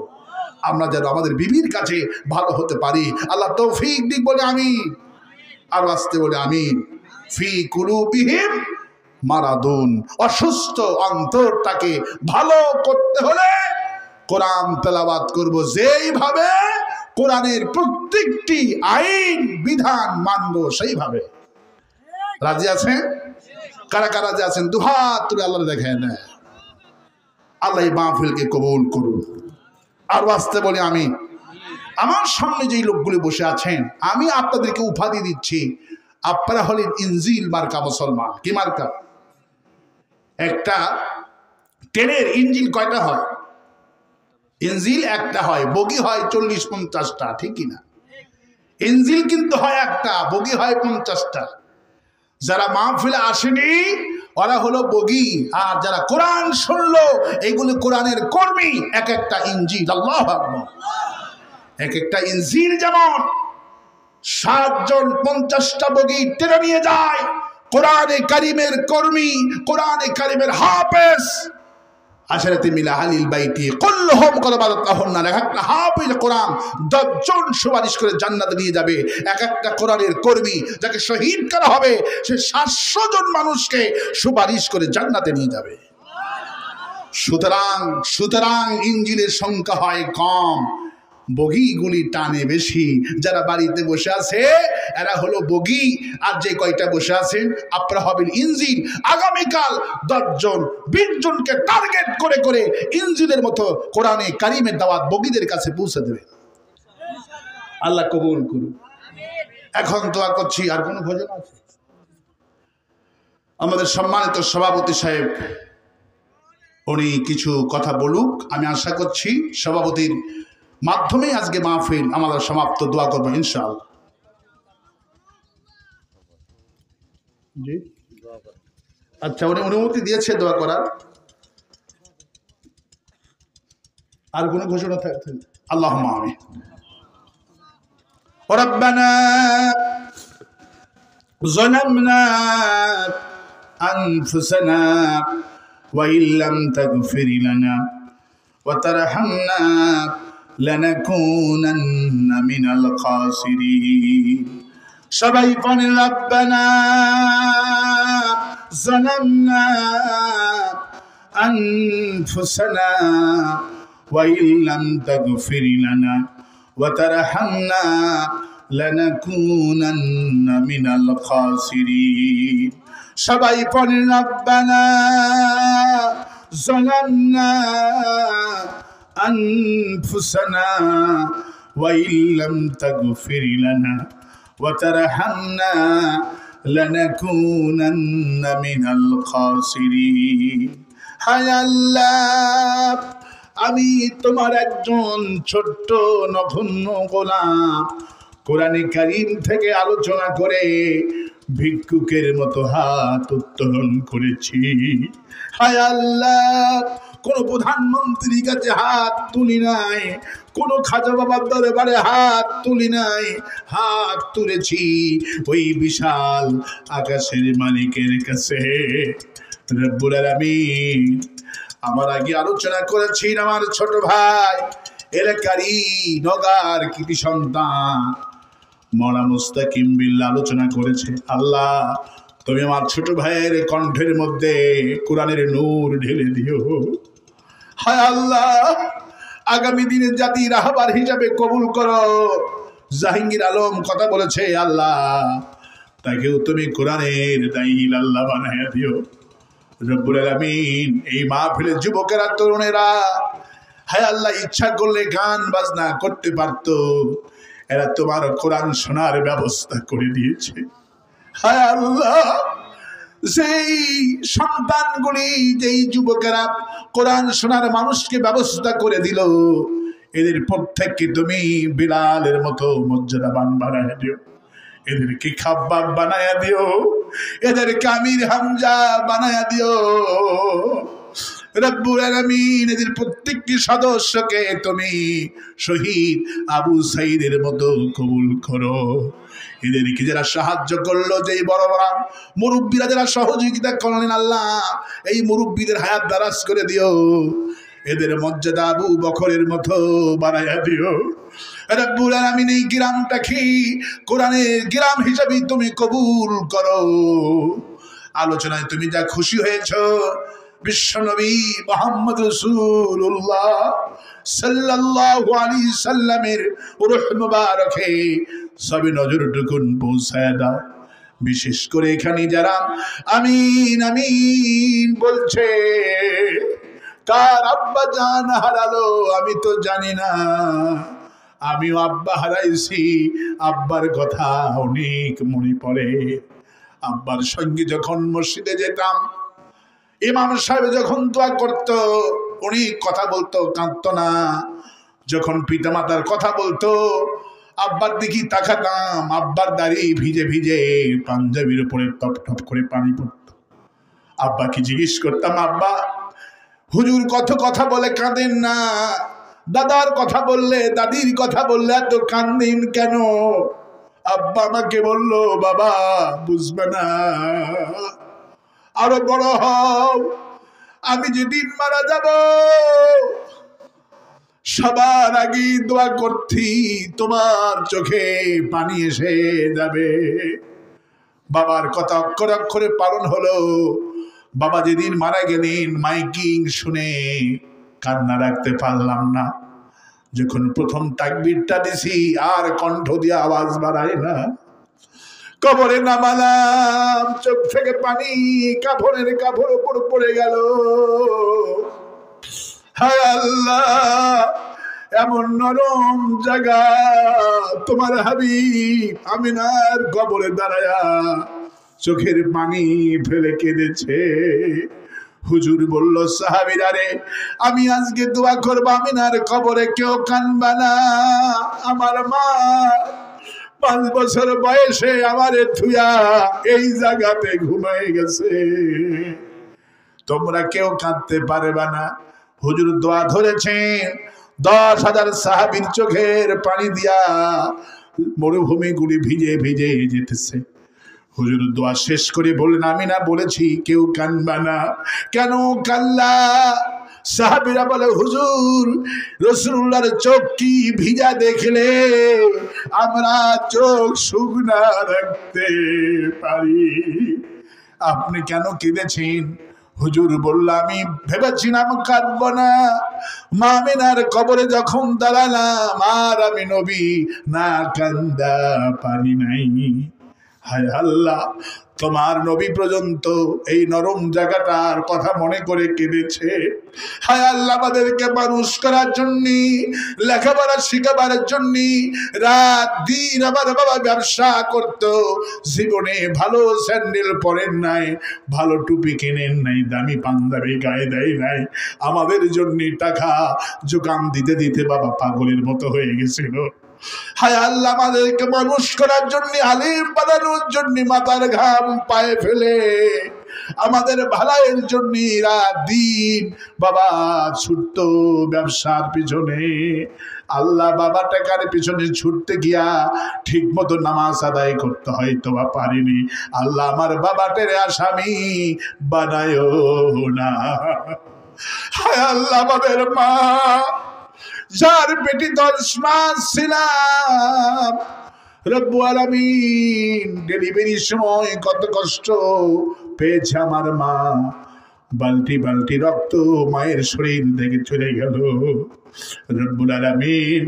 আমরা যেন আমাদের বিবির কাছে ভালো হতে পারি, আল্লাহ তৌফিক দিক বলে আমিন। আর আসতে বলে আমিন। ফি কুলুবিহিম মারাদুন, অসুস্থ অন্তরটাকে ভালো করতে হলে কোরআন তেলাওয়াত করব, যেইভাবে কোরআনের প্রত্যেকটি আইন বিধান মানব সেইভাবে। রাজি আছেন? কারা কারা রাজি আছেন দুহাত তুলে আল্লাহ দেখেন। আল্লাহ এই মাহফিলকে কবুল করুন। আর আসতে বলি আমিন। আমার সামনে যেই লোকগুলি বসে আছেন, আমি আপনাদেরকে উপাধি দিচ্ছি, আপনারা হলেন ইনজিল মার্কা মুসলমান। কি মার্কা? একটা ট্রেনের ইঞ্জিন কয়টা হয়? ইঞ্জিল একটা হয়, বগি হয় 40-50টা, ঠিক কিনা? ইঞ্জিল কিন্তু হয় একটা, বগি হয় 50টা। যারা মাহফিলে আসেনি ওরা হলো বগি, আর যারা কোরআন শুনলো এইগুলো কোরআনের কর্মী। এক একটা ইঞ্জিল। আল্লাহু আকবার। এক একটা ইঞ্জিল যেমন 7 জন 50টা বগি টেনে নিয়ে যায়, কোরআনে কারিমের কর্মী, কোরআনে কারিমের হাফেজ, আশরাতি মিন আহলিল বাইতি কুল্লুহুম করাবাতাহুন্না, এক একটা হাফেজ কোরআন 10 জন সুপারিশ করে জান্নাতে নিয়ে যাবে। এক একটা কোরআনের কর্মী যাকে শহীদ করা হবে, সে 700 জন মানুষকে সুপারিশ করে জান্নাতে নিয়ে যাবে। সুতরাং ইঞ্জিলের সংখ্যা হয় কম, বগিগুলি টানে বেশি। যারা বাড়িতে বসে আছে এরা হলো বগি, আর যে কয়টা বসে আছেন আপনারা হবেন ইঞ্জিল। আগামীকাল 10 জন 20 জনকে টার্গেট করে করে ইঞ্জিলের মতো কোরআনে কারিমের দাওয়াত বগিদের কাছে পৌঁছে দেবে। আল্লাহ কবুল করুন। এখন দোয়া করছি। আর কোন ভজন আছে? আমাদের সম্মানিত সভাপতি সাহেব উনি কিছু কথা বলুক। আমি আশা করছি সভাপতির মাধ্যমে আজকে মাহফিল আমাদের সমাপ্ত। দোয়া করবো ইনশাআল্লাহ। জি আচ্ছা, উনি অনুমতি দিয়েছে দোয়া করার। আর কোনো ঘোষণা থাকতে? আল্লাহুম্মা আমিন। রব্বানা যালামনা আনফুসানা ওয়া ইল্লাম তাগফির লানা ওয়া তারহামনা لنكونن من الخاسرين সবাই পড়ে রব্বানা ظلمنا أنفسنا وإن لم تغفر لنا وترحمنا لنكونن من الخاسرين সবাই পড়ে রব্বানা ظلمنا أنفسنا وإن لم تغفر لنا وترحمنا لنكونن من الخاسرين হায় আল্লাহ আমি তোমার একজন ছোট্ট নগণ্য গোলাম কোরআনে কারীম থেকে আলোচনা করে ভিক্ষুকের মতো হাত উত্তোলন করেছি হায় আল্লাহ কোন প্রধানমন্ত্রীর কাছে হাত তুলি নাই, কোন খাজা বাবার দরবারে হাত তুলি নাই, হাত তুলেছি ওই বিশাল আকাশের মালিকের কাছে রব্বুল আলামিন। আমার আগে আলোচনা করেছেন আমার ছোট ভাই এলাকারই নগার কৃতি সন্তান মওলানা মুস্তাকিম বিল্লাহ আলোচনা করেছে। আল্লাহ তুমি আমার ছোট ভাইয়ের কণ্ঠের মধ্যে কোরআনের নূর ঢেলে দিও। হায় আল্লাহ আগামী দিনে জাতির রাহবার হিসাবে কবুল করো। জাহাঙ্গীর আলম কথা বলেছে আল্লাহ তাকেও তুমি কোরআনের দায়ী আল্লাহ বানায় দিও রব্বুল আলামিন। এই মাহফিলের যুবকেরা তরুণেরা হায় আল্লাহ ইচ্ছা করলে গান বাজনা করতে পারতো, এরা তোমার কোরআন শোনার ব্যবস্থা করে দিয়েছে। হায় আল্লাহ সেই সন্তানগুলি যেই যুবকেরা কোরআন শোনার মানুষকে ব্যবস্থা করে দিল, এদের প্রত্যেককে তুমি বিলালের মতো মর্যাদাবান বানায় দিও, এদেরকে খাব্বাব বানায়া দিও, এদেরকে আমির হামজা বানায়া দিও রব্বুল আলামিন। এদের প্রত্যেকটি সদস্যকে তুমি শহীদ আবু সাইদের মতো কবুল করো। এদেরকে যারা সাহায্য করলো, যেই বড় বড় মুরব্বীরা যারা সহযোগিতা করলেন আল্লাহ এই মুরব্বীদের হায়াত দারাজ করে দিও, এদের মর্যাদা আবু বকরের মতো বানায়া দিও রব্বুল আলামিন। এই গ্রামটাকে কোরআনের গ্রাম হিসেবে তুমি কবুল করো। আলোচনায় তুমি যা খুশি হয়েছো বিশ্বনবী মুহাম্মদ রাসূলুল্লাহ সাল্লাল্লাহু আলাইহি সাল্লামের রূহ মুবারকে সবে নজরটুকুন পৌঁছায় দাও। বিশেষ করে এখানে যারা আমিন আমিন বলছে, কার আব্বা জান হারালো আমি তো জানি না, আমিও আব্বা হারাইছি। আব্বার কথা অনেক মনে পড়ে। আব্বার সঙ্গে যখন মসজিদে যেতাম, ইমাম সাহেব যখন দোয়া করত অনেক কথা বলতো, কাঁদতো না। যখন পিতামাতার কথা বলতো আব্বার দিকে তাকাতাম, আব্বার দাড়ি ভিজে ভিজে পাঞ্জাবির উপরে টপ টপ করে পানি পড়তো। আব্বাকে জিজ্ঞেস করতাম, আব্বা হুজুর কত কথা বলে কাঁদেন না, দাদার কথা বললে দাদির কথা বললে এত কাঁদেন কেন? আব্বা আমাকে বললো, বাবা বুঝবে না, আরো বড় হও, আমি যেদিন মারা যাব সবার আগে দোয়া করছি তোমার চোখে পানি এসে যাবে। বাবার কথা অক্ষরে অক্ষরে পালন হলো। বাবা যেদিন মারা গেলেন মাইকিং শুনে কান্না রাখতে পারলাম না। যখন প্রথম তাকবীরটা দিছি আর কণ্ঠ দিয়ে আওয়াজ বাড়ায় না, কবরে নামালাম, চোখ থেকে পানি কাফনের কাপড় উপর পড়ে গেল। হায় আল্লাহ এমন নরম জায়গা তোমার হাবিব আমিনার কবরে দাঁড়ায়া চোখের পানি ফেলে কেঁদেছে। হুজুর বলল, সাহাবীরা রে আমি আজকে দোয়া করব আমিনার কবরে কেউ কানবা না। আমার মা 5 বছর বয়সে আমারে থুয়া এই জায়গাতে ঘুমিয়ে গেছে, তোমরা কেউ কাঁদতে পারবে না। হুজুর দোয়া ধরেছেন, 10,000 সাহাবীর চোখের পানি দিয়া মরুভূমিগুলি ভিজে ভিজে যেতেছে। হুজুর দোয়া শেষ করে বললেন, আমি না বলেছি কেউ কানবা না, কেন কাল্লা? সাহাবীরা বলে হুজুর রাসূলুল্লাহর চোখ কি ভিজা দেখলে আমরা চোখ শুকনা রাখতে পারি, আপনি কেন কেঁদেছেন? হুজুর বলল আমি ভেবেছিলাম কাঁদব না, মা আমিনার কবরে যখন দাঁড়ালাম আর আমি নবী না কান্দা পারি নাই। হায় আল্লাহ, তোমার নবী পর্যন্ত এই নরম জায়গাটার কথা মনে করে কেঁদেছে। হায় আল্লাহ, আমাদেরকে মানুষ করার জন্য, লেখাপড়া শিখাবার জন্য রাত দিন আমার বাবা ব্যবসা করত, জীবনে ভালো স্যান্ডেল পরেন নাই, ভালো টুপি কেনেন নাই, দামি পাঞ্জাবি গায়ে দেয় নাই, আমাদের জন্য টাকা যোগান দিতে দিতে বাবা পাগলের মতো হয়ে গেছিল। হায় আল্লাহ, আমাদেরকে মানুষ করার জন্য, আলিম বানানোর জন্য মাথার ঘাম পায়ে ফেলে আমাদের ভালাইয়ের জন্য রাত দিন বাবা ছুটত ব্যবসার পিছনে। আল্লাহ, বাবা টাকার পিছনে ছুটতে গিয়া ঠিক মতো নামাজ আদায় করতে হয়তো বা পারিনি। আল্লাহ, আমার বাবাটের আসামি বানায়ো না। হায় আল্লাহ, আমাদের মা যার পেটে 10 মাস ছিলাম, রব্বুল আলামিন ডেলিভারির সময় কত কষ্ট পেয়েছে আমার মা, বালতি বালতি রক্ত মায়ের শরীর থেকে চলে গেল। রব্বুল আলামিন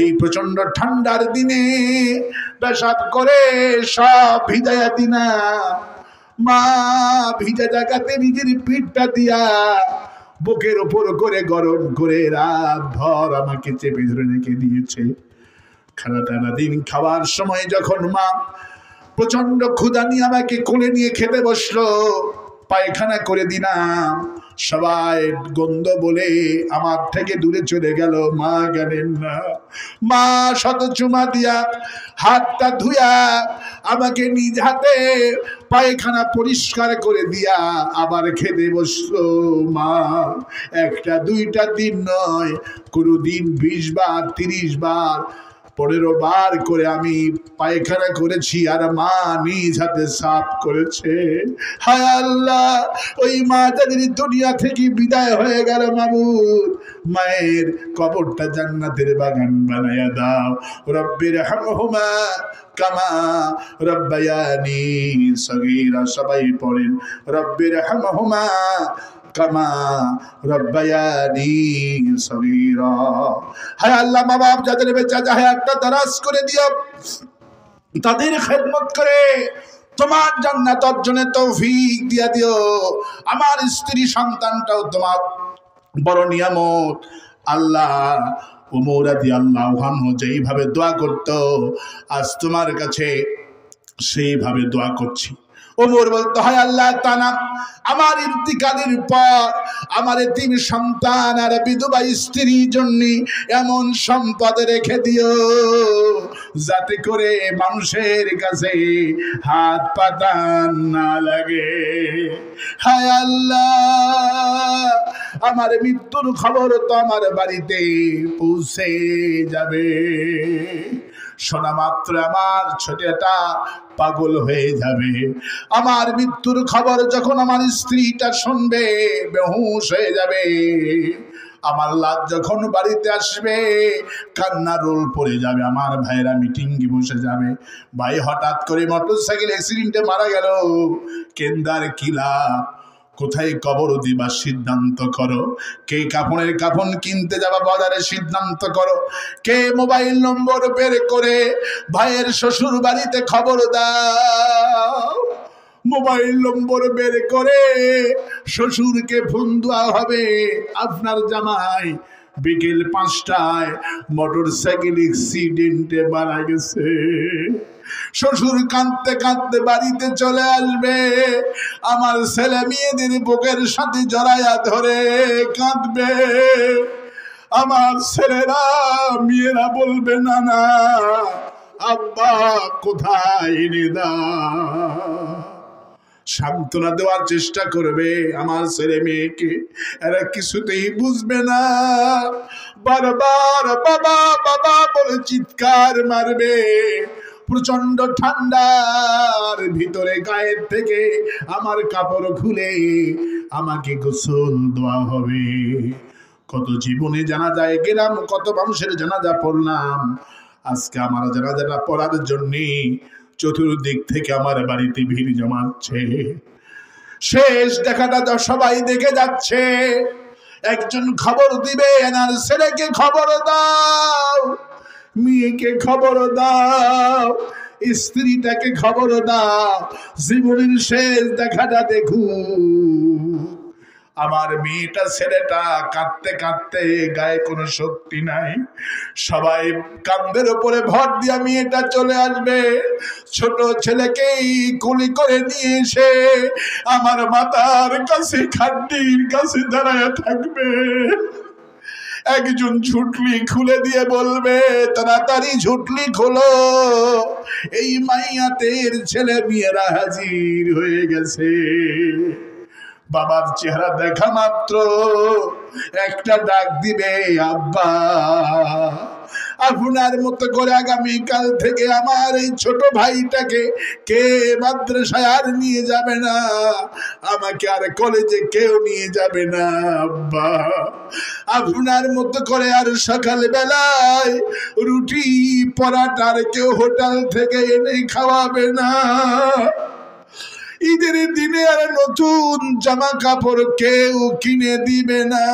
এই প্রচন্ড ঠান্ডার দিনে পেশাব করে সব ভিজায়া দিনা, মা ভিজা জায়গাতে নিজের পিঠটা দিয়া বুকের উপর করে গরম করে রাত ভর আমাকে চেপে ধরে রেখে দিয়েছে। খানা দিন খাওয়ার সময় যখন মা প্রচন্ড ক্ষুধা নিয়ে আমাকে কোলে নিয়ে খেতে বসলো, পায়খানা করে দিলাম, সবাই গন্ধ বলে আমার থেকে দূরে চলে গেল, মা গেলেন না। মা শত চুমা দিয়া হাতটা ধুয়া আমাকে নিজ হাতে পায়খানা পরিষ্কার করে দিয়া আবার খেতে বসলো। মা একটা দুইটা দিন নয়, কোনো দিন 20 বার 30 বার 15 বার করে আমি পায়খানা করেছি, আর মা নিজ হাতে সাফ করেছে। হায় আল্লাহ, ওই মা যাদের দুনিয়া থেকে বিদায় হয়ে গেল, মাবুদ মায়ের কবরটা জান্নাতের বাগান বানায়া দাও। রব্বির হামহুমা কামা রব্বায়ানি সগীরা, সবাই পড়েন রব্বির হামহুমা কামা রব্বায়ানি সগীরা। হায় আল্লাহ, মা বাপ যাদের বেঁচে আছে হায়াতটা দারাজ করে দিও, তাদের খেদমত করে তোমার জান্নাত অর্জনের তৌফিক দিয়া দিও। আমার স্ত্রী সন্তানটাও তোমার বড় নিয়ামত। আল্লাহ, উমর রাদিয়াল্লাহু আনহু যেইভাবে দোয়া করতো, আজ তোমার কাছে সেইভাবে দোয়া করছি। ওমর বলতে হয়, আল্লাহ তাআলা আমার ইন্তিকালের পর আমার এতিম সন্তান আর বিধবা স্ত্রীর জন্য এমন সম্পদ রেখে দিও যাতে করে মানুষের কাছে হাত পাতান না লাগে। হায় আল্লাহ, আমার মৃত্যুর খবর তো আমার বাড়িতে পৌঁছে যাবে, শোনা মাত্র আমার ছোটটা পাগল হয়ে যাবে। আমার মৃত্যুর খবর যখন আমার স্ত্রীটা শুনবে, বেহুশ হয়ে যাবে। আমার লাশ যখন বাড়িতে আসবে, কান্না রোল পড়ে যাবে। আমার ভাইরা মিটিংয়ে বসে যাবে, ভাই হঠাৎ করে মোটরসাইকেল অ্যাক্সিডেন্টে মারা গেল, কেন্দার কিলা কোথায় কবর দিবার সিদ্ধান্ত করো। কে কাফনের কাফন কিনতে যাবা বাজারে সিদ্ধান্ত করো। কে মোবাইল নম্বর বের করে ভাইয়ের শ্বশুর বাড়িতে খবর দাও। মোবাইল নম্বর বের করে শ্বশুরকে ফোন দেওয়া হবে, আপনার জামাই বিকেল 5টায় মোটরসাইকেল অ্যাক্সিডেন্টে মারা গেছে। শ্বশুর কাঁদতে কাঁদতে বাড়িতে চলে আসবে, আমার ছেলে মেয়েদের বুকের সাথে জড়াইয়া ধরে কাঁদবে। আমার ছেলেরা মেয়েরা বলবে, না না আব্বা কোথায় নিদা, সান্ত্বনা দেওয়ার চেষ্টা করবে আমার ছেলে মেয়েকে। এরা কিছুতেই বুঝবে না, বারবার বাবা বাবা বলে চিৎকার মারবে। প্রচন্ড ঠান্ডার ভিতরে গায়ের থেকে আমার কাপড় খুলে আমাকে গোসল দেওয়া হবে। কত জীবনে জানাজায় গেলাম, কত মানুষের জানাজা পড়লাম, আজকে আমার জানাজাটা পড়ার জন্য চতুর্দিক থেকে আমার বাড়িতে ভিড় জমাচ্ছে। শেষ দেখাটা সবাই দেখে যাচ্ছে। একজন খবর দিবে, এনার ছেলেকে খবর দাও, মেয়েকে খবর দাও, স্ত্রীটাকে খবর দাও, জীবনের শেষ দেখাটা দেখুন। আমার মেয়েটা ছেলেটা কাঁদতে কাঁদতে, গায়ে কোনো শক্তি নাই, সবাই কান্দের উপরে ভর দিয়া মেয়েটা চলে আসবে। ছোট ছেলেকেই কুলি করে নিয়ে এসে আমার মাথার কাছে, খাড্ডির কাছে দাঁড়ায় থাকবে। একজন ঝুটলি খুলে দিয়ে বলবে, তাড়াতাড়ি ঝুটলি খোলো, এই মাইয়াতের ছেলে মেয়েরা হাজির হয়ে গেছে। বাবার চেহারা দেখা মাত্র একটা ডাক দিবে, আব্বা। আপনার মতো করে আগামীকাল থেকে আমার এই ছোট ভাইটাকে কে মাদ্রাসায় আর নিয়ে যাবে না, আমাকে আর কলেজে কেউ নিয়ে যাবে না আব্বা। আপনার মতো করে আর সকাল বেলায় রুটি পরাটার কেউ হোটেল থেকে এনে খাওয়াবে না। ঈদের দিনে আর নতুন জামা কাপড় কেউ কিনে দিবে না।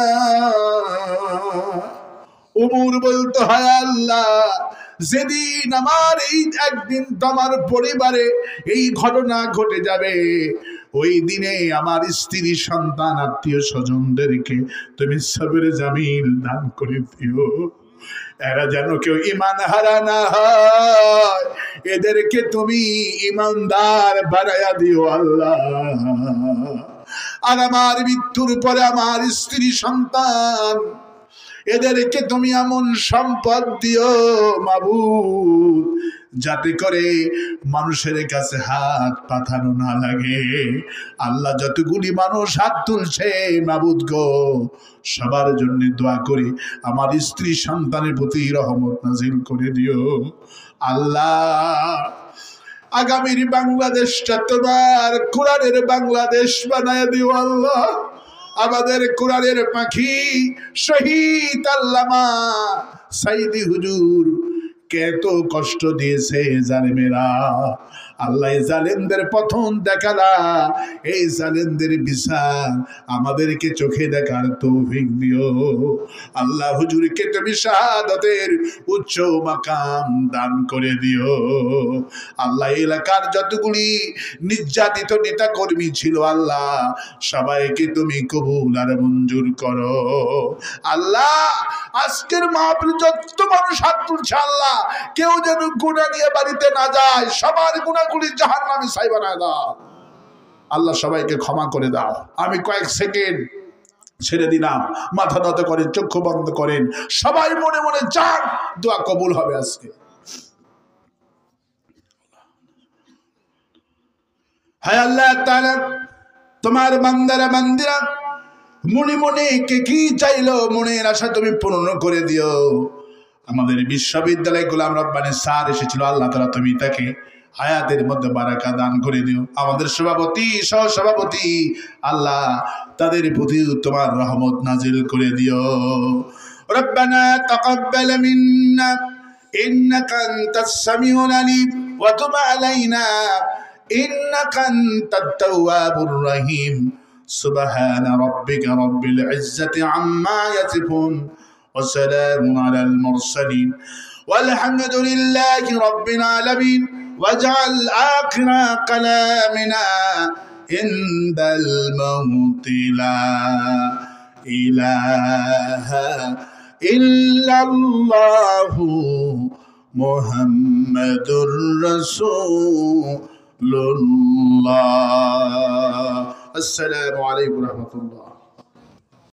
উমর বলতে হয়, আল্লাহ, যেদিন আমার এই একদিন তোমার পরিবারে এই ঘটনা ঘটে যাবে, ওই দিনে আমার স্ত্রী, সন্তান, আত্মীয় স্বজনদেরকে তুমি সবরে জামিল দান করে দিও। এরা যেন কেউ ইমান হারা না হয়, এদেরকে তুমি ইমানদার বানায়া দিও আল্লাহ। আর আমার মৃত্যুর পরে আমার স্ত্রী, সন্তান, এদেরকে তুমি এমন সম্পদ দিও মাবুদ, যাতে করে মানুষের কাছে হাত পাতানো না লাগে। আল্লাহ, যতগুলি মানুষ হাত তুলছে মাবুদ গো, সবার জন্য দোয়া করি আমার স্ত্রী সন্তানের প্রতি রহমত নাজিল করে দিও আল্লাহ। আগামীর বাংলাদেশটা তোমার কোরআনের বাংলাদেশ বানায় দিও আল্লাহ। আমাদের কোরআনের পাখি শহীদ আল্লামা সাইদি হুজুর কে তো কষ্ট দিয়েছে জালেমেরা, আল্লাহ জালেমদের পতন দেখালা, এই জালেমদের বিচার আমাদেরকে চোখে দেখার তৌফিক দিও আল্লাহ। হুজুরকে তুমি শাহাদাতের উচ্চ মাকাম দান করে দিও আল্লাহ। এলাকার যতগুলি নির্যাতিত নেতা কর্মী ছিল আল্লাহ, সবাইকে তুমি কবুল আর মঞ্জুর করো আল্লাহ। আজকের মাহফিল যত মানুষ হাত তুলছে আল্লাহ, কেউ যেন গুনাহ নিয়ে বাড়িতে না যায়, সবার গুনাহগুলি জাহান্নামে ছাই বানায় দাও আল্লাহ। সবাইকে ক্ষমা করে দাও। আমি কয়েক সেকেন্ড ছেড়ে দিলাম, মাথা নত করেন, চক্ষু বন্ধ করেন, সবাই মনে মনে যান, দোয়া কবুল হবে আজকে। হায় আল্লাহ তাআলা, তোমার বান্দারা বান্দিরা মনে মনে কে কি চাইলো, মনের আশা তুমি পূর্ণ করে দিও। আমাদের বিশ্ববিদ্যালয় গোলাম রব্বানী স্যার এসেছিল আল্লাহ তাআলা, তুমি তাকে হায়াতের মধ্যে বারাকা দান করে দিও। আমাদের সভাপতি, সহ সভাপতি আল্লাহ, তাদের প্রতি তোমার রহমত নাজিল করে দিও। রব্বানা তাকাব্বাল মিন্না ইন্নাকা আনতাস সামিউল আলিম ওয়া তুব আলাইনা ইন্নাকা আনতাত তাওয়াবুর রহিম। সুবহানা রাব্বিকা রাব্বিল ইজ্জাতি আম্মা ইয়াসিফুন ওয়া সালামুন আলাল মুরসালিন والحمد لله رب العالمين. واجعل آخر كلامنا عند الموت لا إله إلا الله محمد رسول الله. السلام عليكم ورحمة الله.